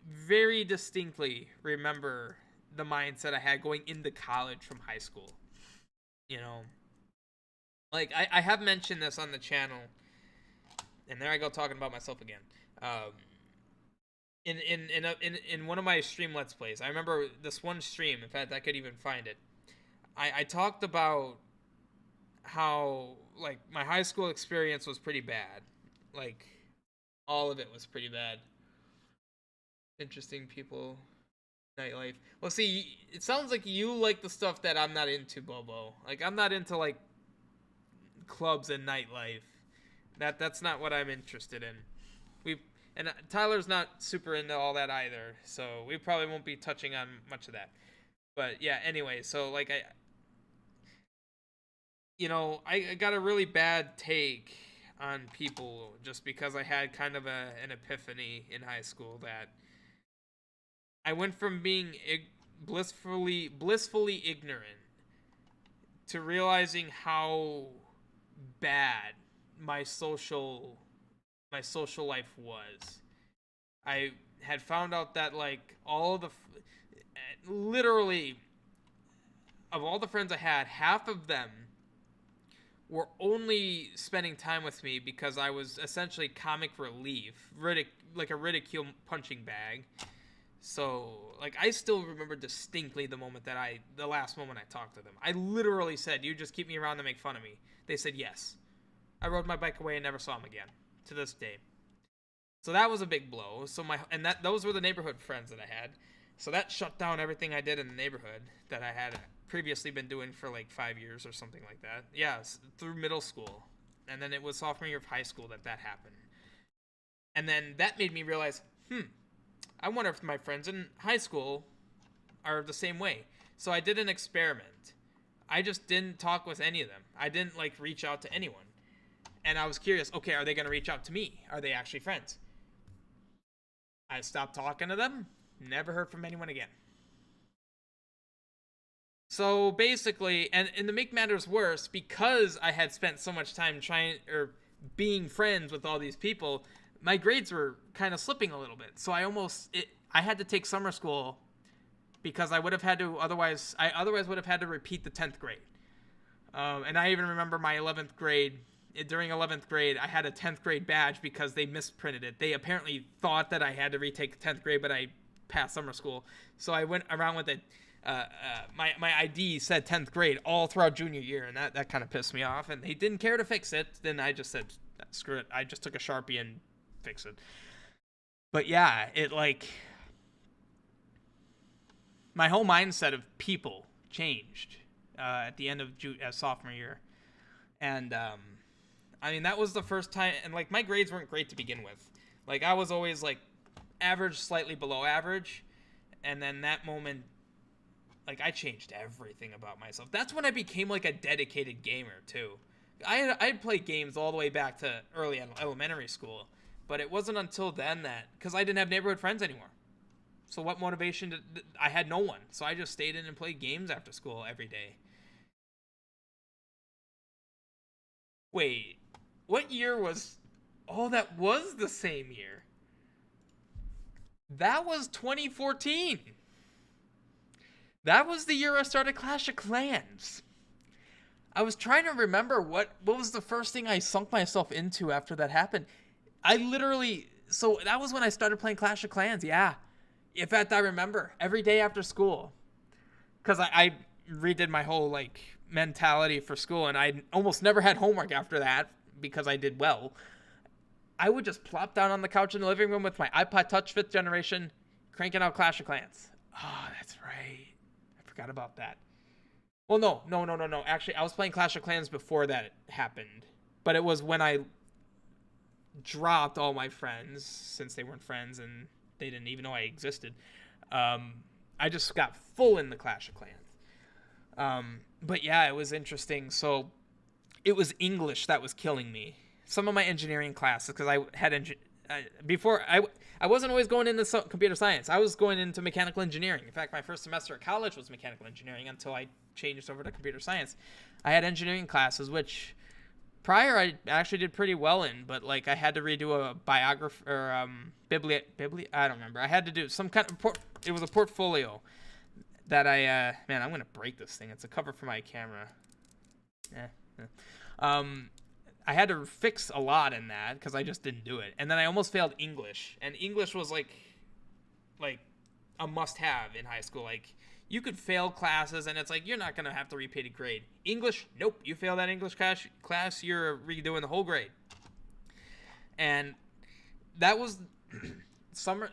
very distinctly remember the mindset I had going into college from high school. You know, like, I have mentioned this on the channel, and there I go talking about myself again. In one of my stream Let's Plays, I remember this one stream. In fact, I could even find it. I talked about how, like, my high school experience was pretty bad. Like, all of it was pretty bad. Interesting people. Nightlife. Well, see, it sounds like you like the stuff that I'm not into, Bobo. Like, I'm not into, like, clubs and nightlife. That's not what I'm interested in. And Tyler's not super into all that either, so we probably won't be touching on much of that. But yeah, anyway, so, like, I got a really bad take on people just because I had kind of an epiphany in high school that I went from being blissfully ignorant to realizing how bad my social life was. I had found out that, like, literally, of all the friends I had, half of them were only spending time with me because I was essentially comic relief, like a ridicule punching bag. So, like, I still remember distinctly the last moment I talked to them. I literally said, "You just keep me around to make fun of me." They said yes. I rode my bike away and never saw them again, to this day. So that was a big blow. So those were the neighborhood friends that I had. So that shut down everything I did in the neighborhood that I had previously been doing for like 5 years or something like that. Yeah, through middle school. And then it was sophomore year of high school that happened. And then that made me realize, I wonder if my friends in high school are the same way. So I did an experiment. I just didn't talk with any of them. I didn't, like, reach out to anyone. And I was curious, okay, are they going to reach out to me? Are they actually friends? I stopped talking to them. Never heard from anyone again. So basically, and to make matters worse, because I had spent so much time being friends with all these people, my grades were kind of slipping a little bit. So I had to take summer school because I would have had to otherwise would have had to repeat the 10th grade. And I even remember my 11th grade. During 11th grade, I had a 10th grade badge because they misprinted it. They apparently thought that I had to retake the 10th grade, but I passed summer school. So I went around with it. My ID said 10th grade all throughout junior year, and that kind of pissed me off. And they didn't care to fix it. Then I just said, screw it. I just took a Sharpie and fixed it. But yeah, my whole mindset of people changed at the end of sophomore year. And I mean, that was the first time, and, like, my grades weren't great to begin with. Like, I was always, like, average, slightly below average, and then that moment, like, I changed everything about myself. That's when I became, like, a dedicated gamer, too. I'd play games all the way back to early elementary school, but it wasn't until then because I didn't have neighborhood friends anymore. So what motivation I had no one, so I just stayed in and played games after school every day. Wait, what year was... Oh, that was the same year. That was 2014. That was the year I started Clash of Clans. I was trying to remember what was the first thing I sunk myself into after that happened. I literally, so that was when I started playing Clash of Clans. Yeah, in fact, I remember every day after school, because I redid my whole like mentality for school, and I almost never had homework after that because I did well. I would just plop down on the couch in the living room with my iPod Touch 5th generation, cranking out Clash of Clans. Oh, that's right. I forgot about that. Well, no. Actually, I was playing Clash of Clans before that happened, but it was when I dropped all my friends since they weren't friends and they didn't even know I existed. Um, I just got full in the Clash of Clans. But yeah, it was interesting. So it was English that was killing me. Some of my engineering classes, because I had before I wasn't always going into computer science. I was going into mechanical engineering. In fact, my first semester at college was mechanical engineering until I changed over to computer science. I had engineering classes, which prior I actually did pretty well in, but like I had to redo a biography or I don't remember. I had to do some kind of it was a portfolio that man, I'm gonna break this thing. It's a cover for my camera. I had to fix a lot in that because I just didn't do it, and then I almost failed English, and English was like a must-have in high school. Like you could fail classes, and it's like you're not gonna have to repeat a grade. English, nope. You fail that English class, you're redoing the whole grade. And that was summer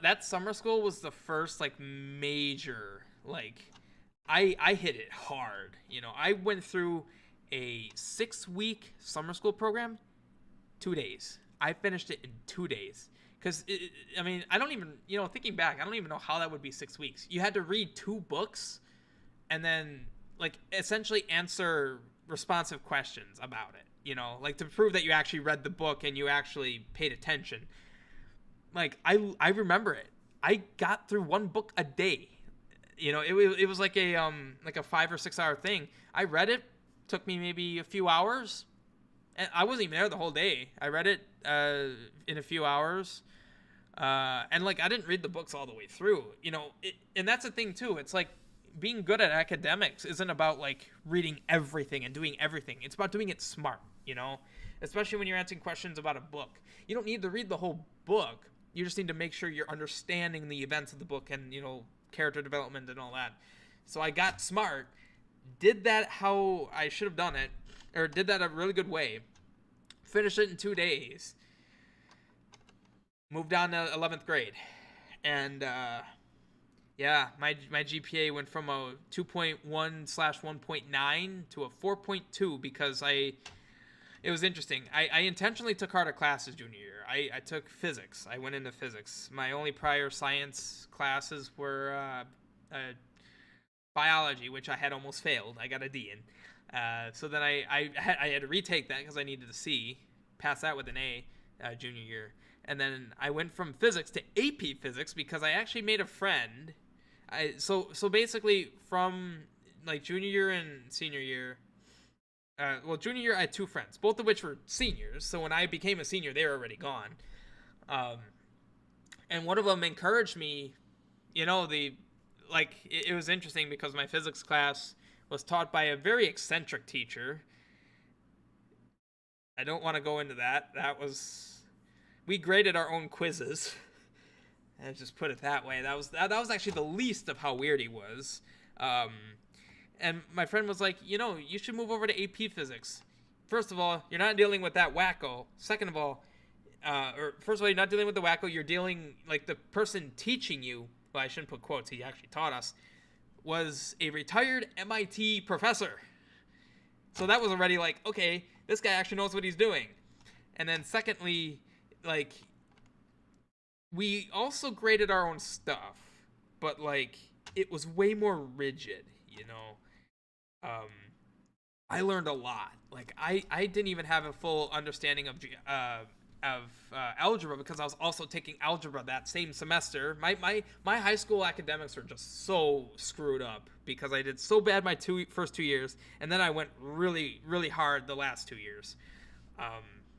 school was the first like major like I hit it hard. You know, I went through a 6-week summer school program, 2 days. I finished it in 2 days. Because, I mean, I don't even, thinking back, I don't even know how that would be 6 weeks. You had to read 2 books and then, like, essentially answer responsive questions about it, like to prove that you actually read the book and you actually paid attention. Like, I remember it. I got through 1 book a day. It was like a 5 or 6 hour thing. I read it. Took me maybe a few hours, and I wasn't even there the whole day. I read it in a few hours, and like I didn't read the books all the way through, and that's the thing too. It's like being good at academics isn't about like reading everything and doing everything. It's about doing it smart, especially when you're answering questions about a book. You don't need to read the whole book. You just need to make sure you're understanding the events of the book and character development and all that. So I got smart. Did that how I should have done it, or did that a really good way. Finished it in 2 days. Moved on to 11th grade. And, yeah, my GPA went from a 2.1/1.9 to a 4.2 because it was interesting. I intentionally took harder classes junior year. I took physics. I went into physics. My only prior science classes were biology, which I had almost failed. I got a D in. So then I had to retake that because I needed a C, pass that with an A junior year. And then I went from physics to AP physics because I actually made a friend. So basically from like junior year and senior year, junior year I had 2 friends, both of which were seniors. So when I became a senior, they were already gone. And one of them encouraged me, it was interesting because my physics class was taught by a very eccentric teacher. I don't want to go into that. We graded our own quizzes. Let's just put it that way. That was actually the least of how weird he was. And my friend was like, you should move over to AP physics. First of all, you're not dealing with that wacko. Second of all, first of all, you're not dealing with the wacko. You're dealing, like, the person teaching you, well, I shouldn't put quotes, he actually taught us, was a retired MIT professor. So that was already like, okay, this guy actually knows what he's doing. And then secondly, like, we also graded our own stuff, but like, it was way more rigid, I learned a lot. Like, I didn't even have a full understanding of algebra because I was also taking algebra that same semester. My high school academics were just so screwed up because I did so bad my first 2 years, and then I went really, really hard the last 2 years.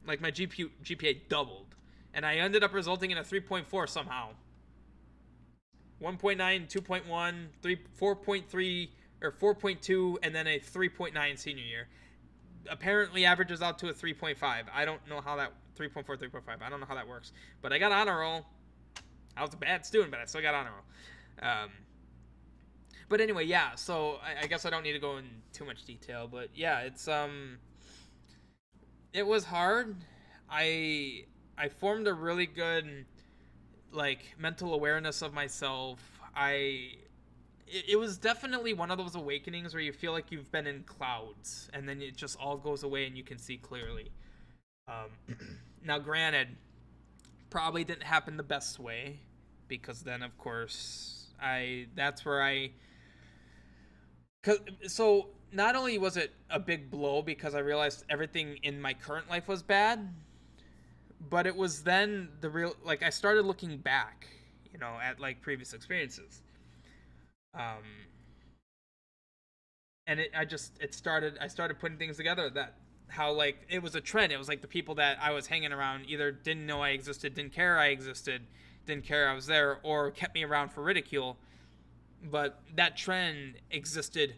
Like, my GPA doubled, and I ended up resulting in a 3.4 somehow. 1.9, 2.1, 4.3, or 4.2, and then a 3.9 senior year. apparently averages out to a 3.5. I don't know how that 3.4, 3.5. I don't know how that works, but I got honor roll. I was a bad student, but I still got honor roll. But anyway, yeah. So I guess I don't need to go in too much detail, but yeah, it was hard. I formed a really good like mental awareness of myself. It was definitely one of those awakenings where you feel like you've been in clouds and then it just all goes away and you can see clearly. Now, granted, probably didn't happen the best way because then, of course, that's where so not only was it a big blow because I realized everything in my current life was bad, but it was then the real, like, I started looking back, at like previous experiences. Um, and I started putting things together that how like it was a trend. It was like the people that I was hanging around either didn't know I existed, didn't care I existed, didn't care I was there, or kept me around for ridicule. But that trend existed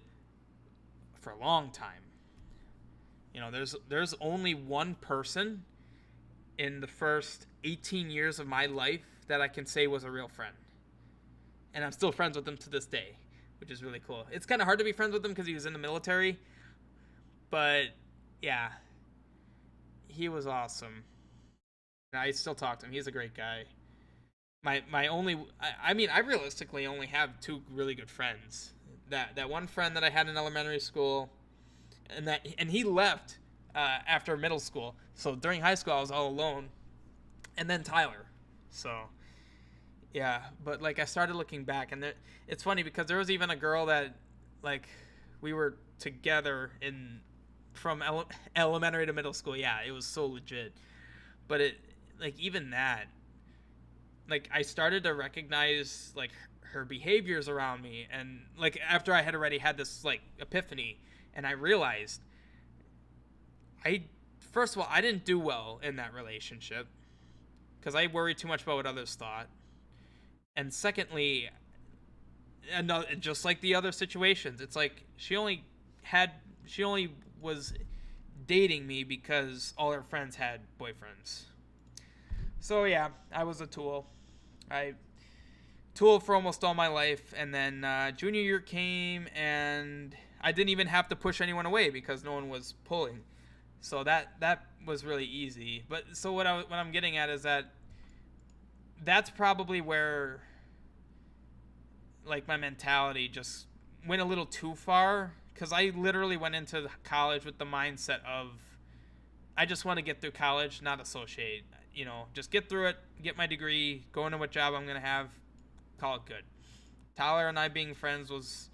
for a long time. There's only one person in the first 18 years of my life that I can say was a real friend. And I'm still friends with him to this day, which is really cool. It's kind of hard to be friends with him because he was in the military, but yeah, he was awesome. And I still talk to him. He's a great guy. My only, I mean, I realistically only have two really good friends. That one friend that I had in elementary school, and he left after middle school. So during high school, I was all alone, and then Tyler. So yeah, but like I started looking back, and it's funny because there was even a girl that like we were together in from elementary to middle school. Yeah, it was so legit. But it like even that, like I started to recognize like her behaviors around me, and like after I had already had this like epiphany, and I realized I first of all I didn't do well in that relationship because I worried too much about what others thought. And secondly, just like the other situations, it's like she only was dating me because all her friends had boyfriends. So yeah, I was a tool. I tool for almost all my life, and then junior year came, and I didn't even have to push anyone away because no one was pulling. So that was really easy. But so what I'm getting at is that that's probably where like my mentality just went a little too far because I literally went into college with the mindset of I just want to get through college, not associate. Just get through it, get my degree, go into what job I'm gonna have, call it good. Tyler and I being friends was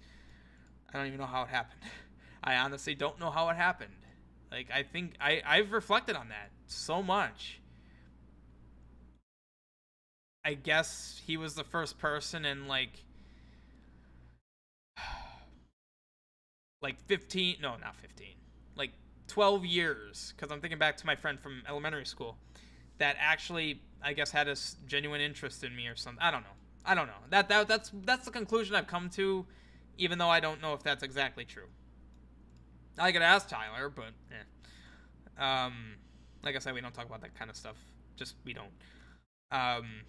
I don't even know how it happened. I honestly don't know how it happened. Like I think I've reflected on that so much. I guess he was the first person in like 15, no, not 15, like 12 years, because I'm thinking back to my friend from elementary school that actually, I guess, had a genuine interest in me or something. I don't know. That's the conclusion I've come to, even though I don't know if that's exactly true. I could ask Tyler, but like I said, we don't talk about that kind of stuff. Just we don't. Um,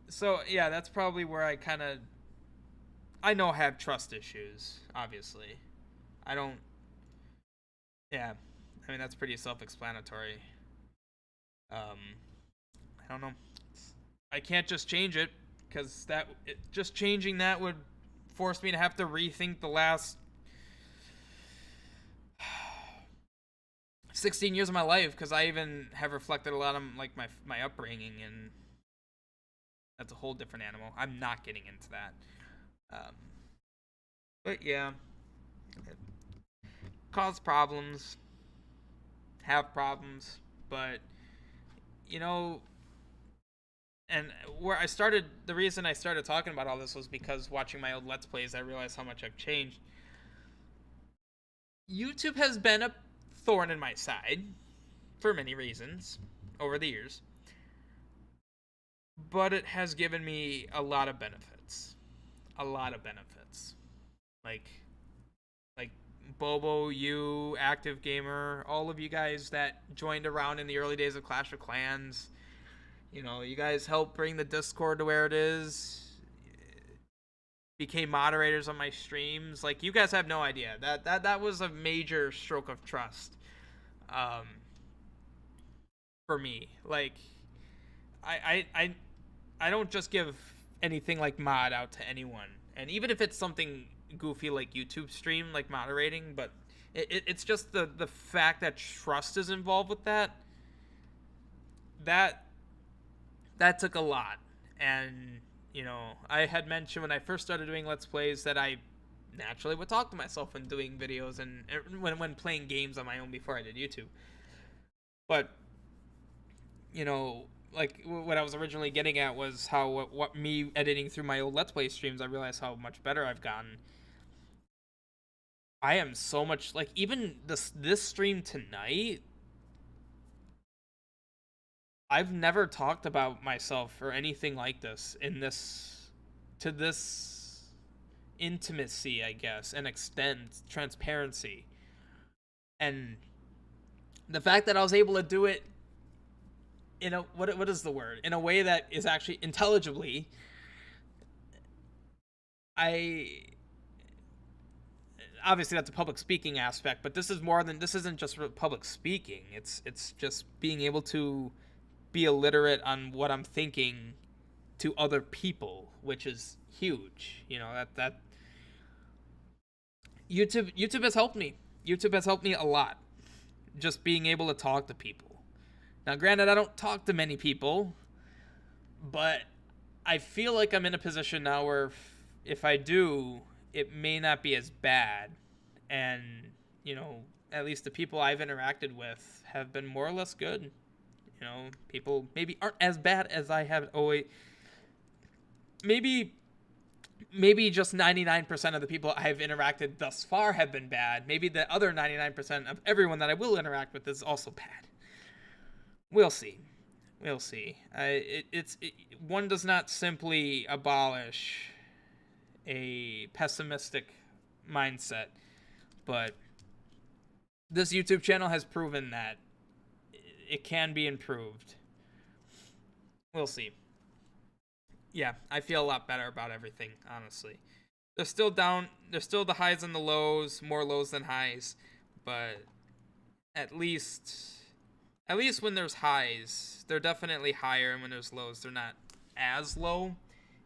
so yeah, that's probably where I know I have trust issues. Obviously, I don't. Yeah, I mean that's pretty self-explanatory. Um, I don't know. I can't just change it because just changing that would force me to have to rethink the last 16 years of my life because I even have reflected a lot on like my upbringing, and that's a whole different animal. I'm not getting into that. Um, but yeah, cause problems, have problems, but you know, and the reason I started talking about all this was because watching my old Let's Plays, I realized how much I've changed. YouTube has been a thorn in my side for many reasons over the years, but it has given me a lot of benefits. A lot of benefits. Like like Bobo, you, Active Gamer, all of you guys that joined around in the early days of Clash of Clans. You know, you guys helped bring the Discord to where it is. Became moderators on my streams. Like, you guys have no idea. That was a major stroke of trust. For me. Like, I don't just give anything like mod out to anyone. And even if it's something goofy like YouTube stream, like moderating, but it's just the fact that trust is involved with that. That took a lot. And, you know, I had mentioned when I first started doing Let's Plays that I naturally would talk to myself when doing videos and when playing games on my own before I did YouTube. But, you know, like what I was originally getting at was how what me editing through my old Let's Play streams, I realized how much better I've gotten. I am so much like even this stream tonight. I've never talked about myself or anything like this in this to this intimacy, I guess, and extent transparency. And the fact that I was able to do it in a what is the word? In a way that is actually intelligibly. Obviously that's a public speaking aspect, but this isn't just public speaking. It's just being able to be illiterate on what I'm thinking to other people, which is huge. You know, that YouTube has helped me. YouTube has helped me a lot. Just being able to talk to people. Now, granted, I don't talk to many people, but I feel like I'm in a position now where if I do, it may not be as bad. And, you know, at least the people I've interacted with have been more or less good. You know, people maybe aren't as bad as I have always. Maybe just 99% of the people I've interacted thus far have been bad. Maybe the other 99% of everyone that I will interact with is also bad. We'll see. We'll see. One does not simply abolish a pessimistic mindset, but this YouTube channel has proven that it can be improved. We'll see. Yeah, I feel a lot better about everything, honestly. There's still the highs and the lows, more lows than highs, but at least when there's highs, they're definitely higher, and when there's lows, they're not as low.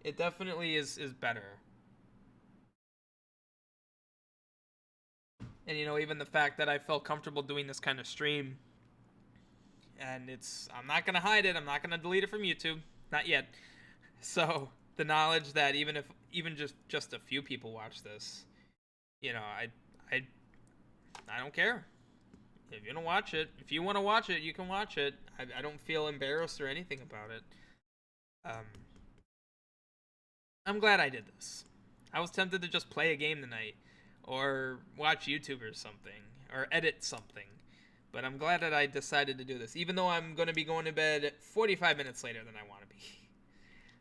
It definitely is better. And, you know, even the fact that I felt comfortable doing this kind of stream, and I'm not going to hide it, I'm not going to delete it from YouTube, not yet. So, the knowledge that even just a few people watch this, you know, I don't care. If you don't watch it, if you want to watch it, you can watch it. I don't feel embarrassed or anything about it. I'm glad I did this. I was tempted to just play a game tonight, or watch YouTube or something, or edit something. But I'm glad that I decided to do this, even though I'm going to be going to bed 45 minutes later than I want to be.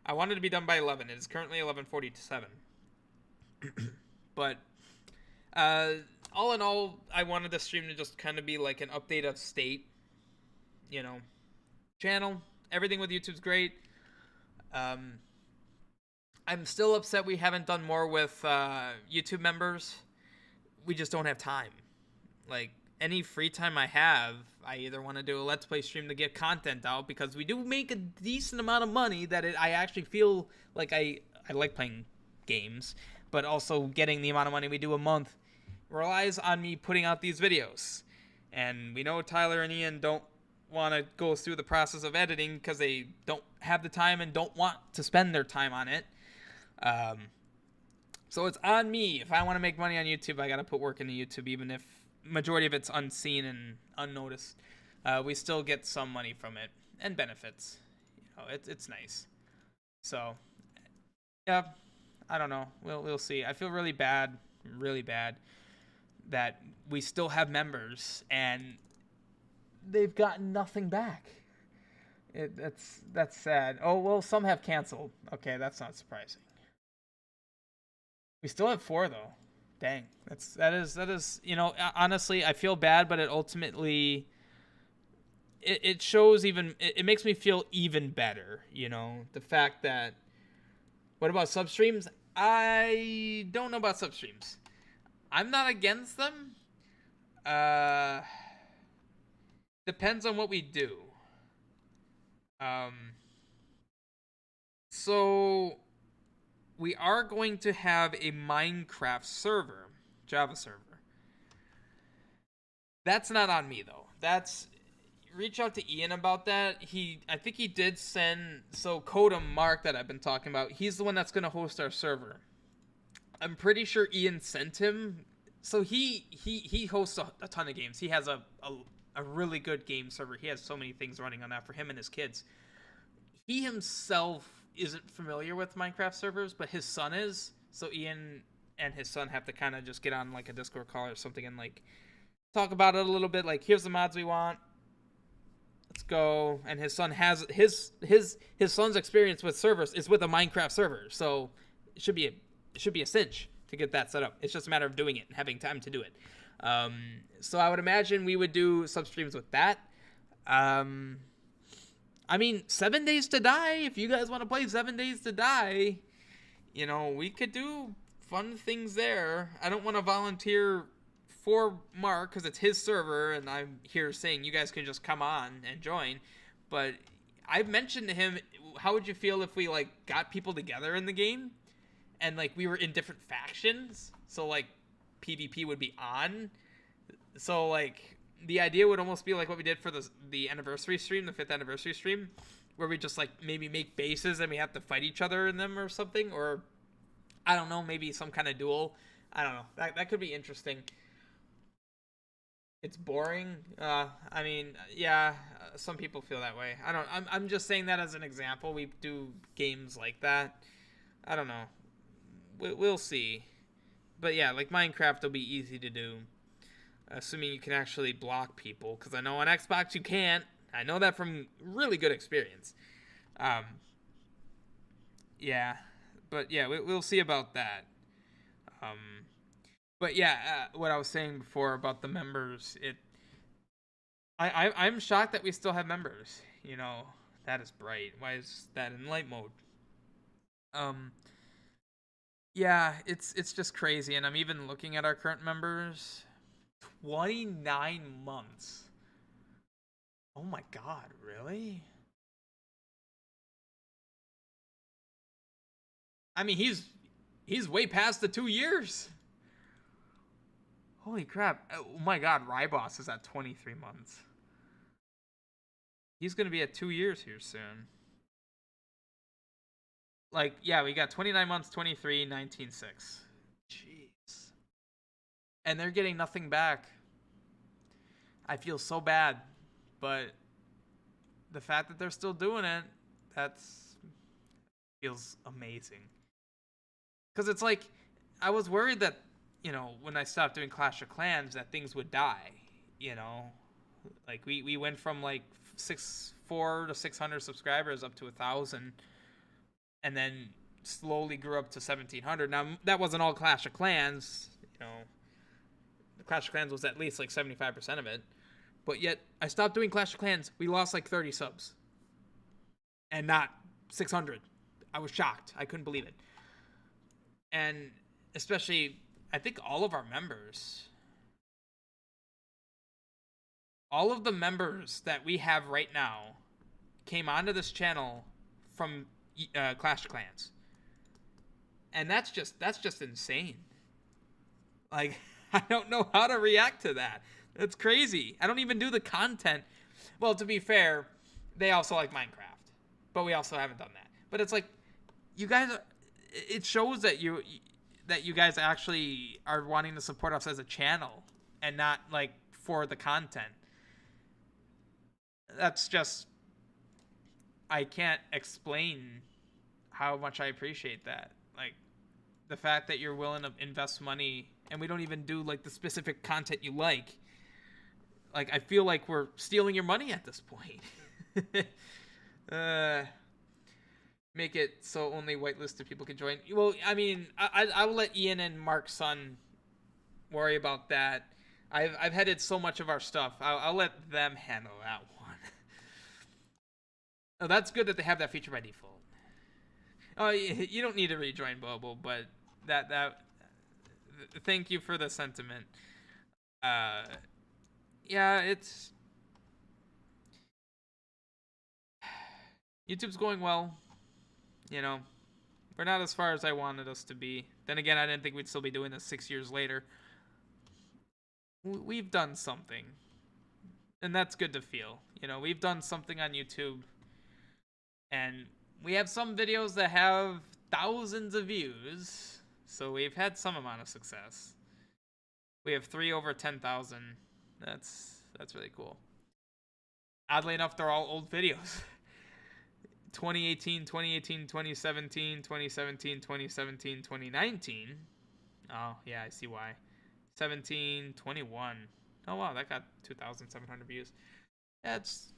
I wanted to be done by 11. It is currently 11:47. But all in all, I wanted the stream to just kind of be like an update of state, you know, channel. Everything with YouTube's great. I'm still upset we haven't done more with YouTube members. We just don't have time. Like, any free time I have, I either want to do a Let's Play stream to get content out, because we do make a decent amount of money that I actually feel like I like playing games, but also getting the amount of money we do a month relies on me putting out these videos. And we know Tyler and Ian don't want to go through the process of editing because they don't have the time and don't want to spend their time on it. So it's on me. If I want to make money on YouTube, I got to put work into YouTube, even if majority of it's unseen and unnoticed. We still get some money from it and benefits. You know, it's nice. So, yeah, I don't know. We'll see. I feel really bad that we still have members and they've gotten nothing back. That's sad. Oh, well, some have canceled. Okay, that's not surprising. We still have 4 though. Dang, that is. Honestly, I feel bad, but it ultimately it shows even it makes me feel even better. The fact that what about substreams? I don't know about substreams. I'm not against them. Uh, Depends on what we do. Um, so we are going to have a Minecraft server, Java server. That's not on me though. That's reach out to Ian about that. I think he did send Kodum Mark that I've been talking about. He's the one that's going to host our server. I'm pretty sure Ian sent him. So he hosts a ton of games. He has a really good game server. He has so many things running on that for him and his kids. He himself isn't familiar with Minecraft servers, but his son is. So Ian and his son have to kind of just get on like a Discord call or something and like talk about it a little bit. Like, here's the mods we want. Let's go. And his son has his son's experience with servers is with a Minecraft server, so it should be a cinch to get that set up. It's just a matter of doing it and having time to do it. So I would imagine we would do substreams with that. I mean, 7 Days to Die. If you guys want to play 7 Days to Die, we could do fun things there. I don't want to volunteer for Mark because it's his server, and I'm here saying you guys can just come on and join. But I've mentioned to him, how would you feel if we like got people together in the game, and like we were in different factions? So like PvP would be on. So like the idea would almost be like what we did for the anniversary stream, the 5th anniversary stream, where we just like maybe make bases and we have to fight each other in them or something, or I don't know, maybe some kind of duel. I don't know. That could be interesting. It's boring. I mean, yeah, some people feel that way. I'm just saying that as an example. We do games like that. I don't know. We'll see. But yeah, like Minecraft will be easy to do, assuming you can actually block people. Because I know on Xbox you can't. I know that from really good experience. Yeah, but yeah, we'll see about that. But yeah, what I was saying before about the members, I'm shocked that we still have members. That is bright. Why is that in light mode? Yeah, it's just crazy, and I'm even looking at our current members. 29 months. Oh my God, really? I mean, he's way past the 2 years. Holy crap. Oh my God, Ryboss is at 23 months. He's going to be at 2 years here soon. Like, yeah, we got 29 months, 23, 19, 6. Jeez. And they're getting nothing back. I feel so bad. But the fact that they're still doing it, feels amazing. Because it's like, I was worried that, when I stopped doing Clash of Clans, that things would die. Like we went from like 400 to 600 subscribers up to 1,000, and then slowly grew up to 1,700. Now that wasn't all Clash of Clans. The Clash of Clans was at least like 75% of it, but yet I stopped doing Clash of Clans. We lost like 30 subs, and not 600. I was shocked. I couldn't believe it, and especially I think all of the members that we have right now came onto this channel from Clash of Clans, and that's just insane. Like, I don't know how to react to that. That's crazy. I don't even do the content. Well, to be fair, they also like Minecraft, but we also haven't done that. But it's like, you guys, it shows that you guys actually are wanting to support us as a channel and not like for the content. That's just, I can't explain how much I appreciate that. Like, the fact that you're willing to invest money, and we don't even do like the specific content you like. Like, I feel like we're stealing your money at this point. Make it so only whitelisted people can join. Well, I mean, I will let Ian and Mark's son worry about that. I've headed so much of our stuff. I'll let them handle that one. Oh, that's good that they have that feature by default. Oh, you don't need to rejoin Bubble, but that thank you for the sentiment. Uh, yeah, it's YouTube's going well. You know, we're not as far as I wanted us to be. Then again, I didn't think we'd still be doing this 6 years later. We've done something, and that's good to feel. You know, we've done something on YouTube, and we have some videos that have thousands of views, so we've had some amount of success. We have 3 over 10,000. That's really cool. Oddly enough, they're all old videos. 2018, 2018, 2017, 2017, 2017, 2019. Oh, yeah, I see why. 17, 21. Oh, wow, that got 2,700 views. Yeah, it's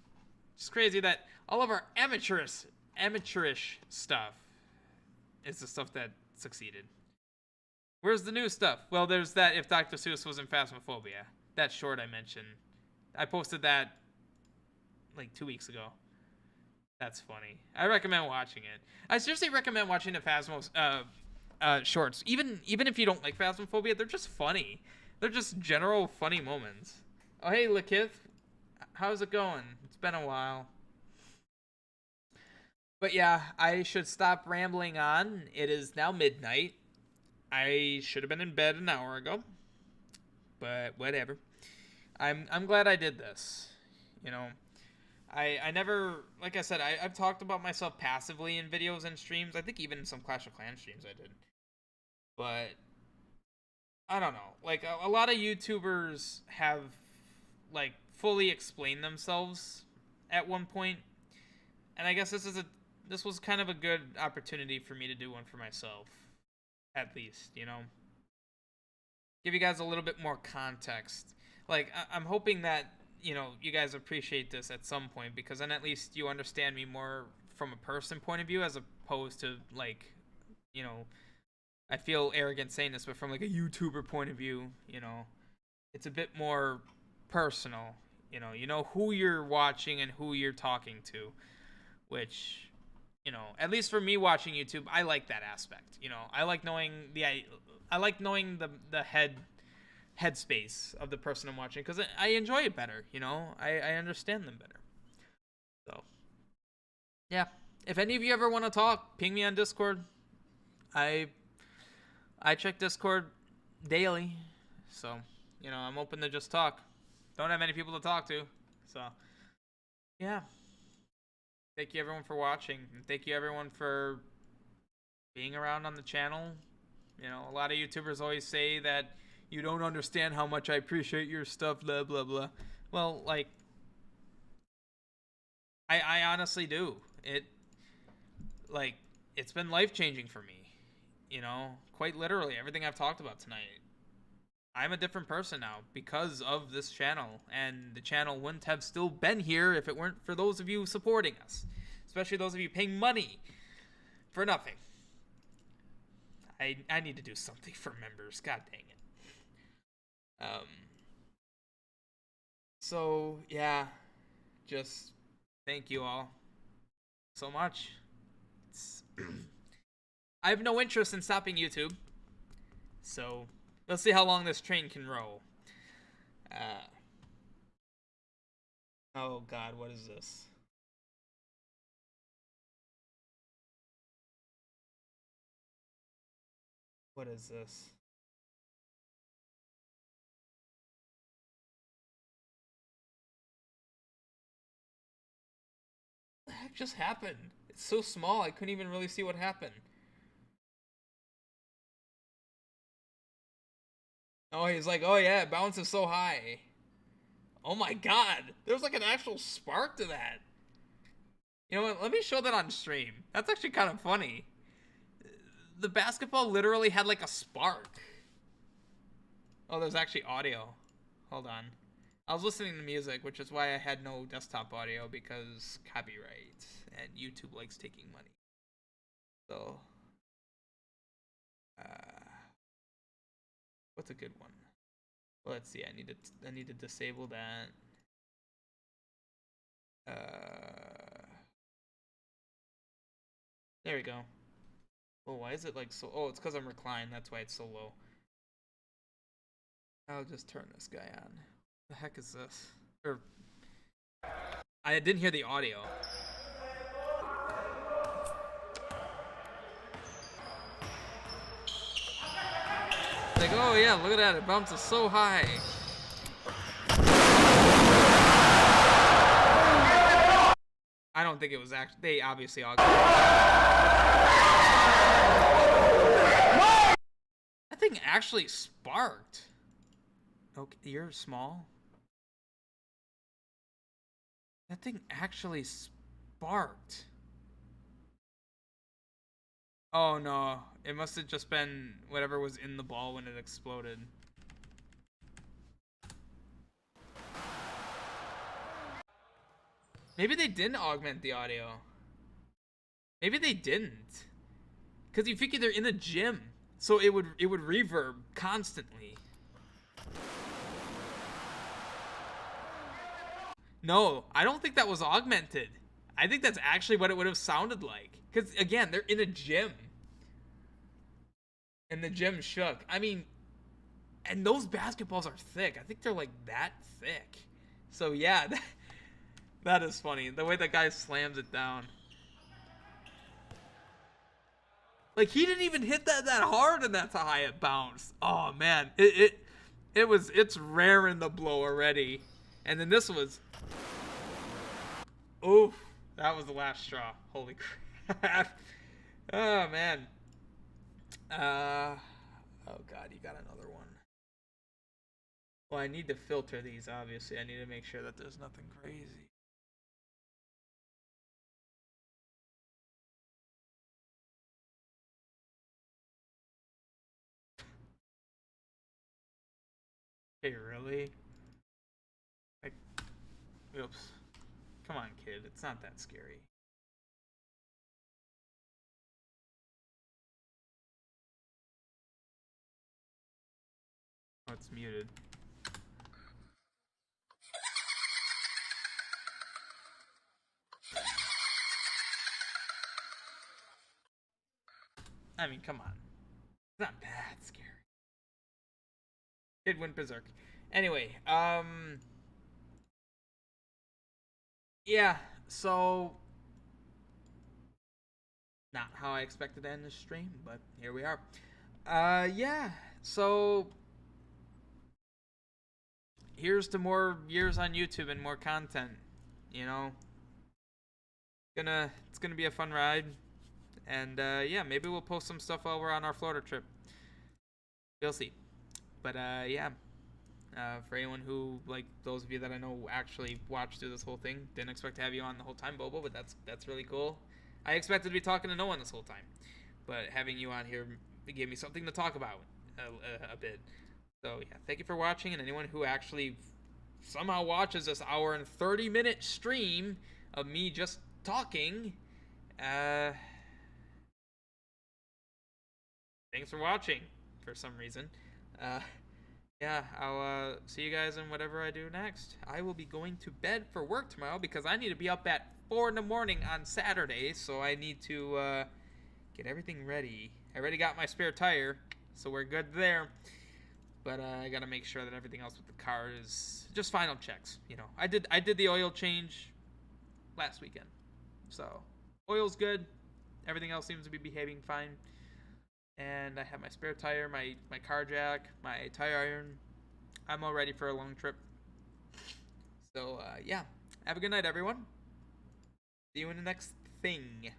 just crazy that all of our amateurish stuff is the stuff that succeeded. Where's the new stuff? Well, there's that if Dr. Seuss was in Phasmophobia. That short I mentioned. I posted that like 2 weeks ago. That's funny. I recommend watching it. I seriously recommend watching the Phasmos shorts. Even if you don't like Phasmophobia, they're just funny. They're just general funny moments. Oh, hey, Lakith. How's it going? It's been a while. But yeah, I should stop rambling on. It is now midnight. I should have been in bed an hour ago. But whatever. I'm glad I did this. You know, I never, like I said, I've talked about myself passively in videos and streams. I think even in some Clash of Clans streams I did. But I don't know. Like a lot of YouTubers have like fully explained themselves at one point, and I guess this was kind of a good opportunity for me to do one for myself, at least, you know. Give you guys a little bit more context. Like I'm hoping that you guys appreciate this at some point, because then at least you understand me more from a person point of view as opposed to like, you know, I feel arrogant saying this, but from like a YouTuber point of view, it's a bit more personal. You know who you're watching and who you're talking to, which, at least for me watching YouTube, I like that aspect. I like knowing the headspace of the person I'm watching, because I enjoy it better. I understand them better. So yeah, if any of you ever want to talk, ping me on Discord. I check Discord daily, so I'm open to just talk. Don't have many people to talk to, so yeah. Thank you everyone for watching, and thank you everyone for being around on the channel. A lot of YouTubers always say that you don't understand how much I appreciate your stuff, blah blah blah. Well, like, I honestly do. It's been life changing for me. Quite literally, everything I've talked about tonight. I'm a different person now because of this channel, and the channel wouldn't have still been here if it weren't for those of you supporting us, especially those of you paying money for nothing. I need to do something for members. God dang it. So yeah, just thank you all so much. I have no interest in stopping YouTube, so let's see how long this train can roll. Oh God, what is this? What is this? What the heck just happened? It's so small, I couldn't even really see what happened. Oh, he's like, oh yeah, it bounces so high. Oh my God, there's like an actual spark to that. You know what? Let me show that on stream. That's actually kind of funny. The basketball literally had like a spark. Oh, there's actually audio. Hold on. I was listening to music, which is why I had no desktop audio, because copyright, and YouTube likes taking money. So, what's a good one? Let's see. I need to disable that. There we go. Oh, why is it like so? Oh, it's because I'm reclined. That's why it's so low. I'll just turn this guy on. The heck is this? Or I didn't hear the audio. Like, oh yeah, look at that. It bounces so high. I don't think it was actually. They obviously augmented. That thing actually sparked. Okay, you're small. That thing actually sparked. Oh no, it must have just been whatever was in the ball when it exploded. Maybe they didn't augment the audio. Maybe they didn't. Because you figure they're in a gym, so it would reverb constantly. No, I don't think that was augmented. I think that's actually what it would have sounded like. Because, again, they're in a gym. And the gym shook. I mean, and those basketballs are thick. I think they're like that thick. So, yeah, that is funny. The way that guy slams it down. Like, he didn't even hit that hard, and that's how high it bounced. Oh, man. It's raring the blow already. And then this was... Oof. That was the last straw. Holy crap. Oh, man. Oh, God. You got another one. Well, I need to filter these, obviously. I need to make sure that there's nothing crazy. Hey, really? Like, oops. Come on, kid. It's not that scary. Oh, it's muted. I mean, come on. It's not that scary. It went berserk. Anyway, yeah, so not how I expected to end this stream, but here we are. Yeah, so here's to more years on YouTube and more content, you know. It's gonna be a fun ride. And yeah, maybe we'll post some stuff while we're on our Florida trip. We'll see. But yeah, for anyone who, like those of you that I know actually watched through this whole thing, didn't expect to have you on the whole time, Bobo, but that's really cool. I expected to be talking to no one this whole time, but having you on here gave me something to talk about a bit. So yeah, thank you for watching, and anyone who actually somehow watches this hour and 30-minute stream of me just talking, thanks for watching for some reason. Yeah, I'll see you guys in whatever I do next. I will be going to bed for work tomorrow because I need to be up at 4 in the morning on Saturday, so I need to get everything ready. I already got my spare tire, so we're good there. But I gotta make sure that everything else with the car is just final checks. You know, I did the oil change last weekend, so oil's good. Everything else seems to be behaving fine. And I have my spare tire, my car jack, my tire iron. I'm all ready for a long trip. So yeah, have a good night, everyone. See you in the next thing.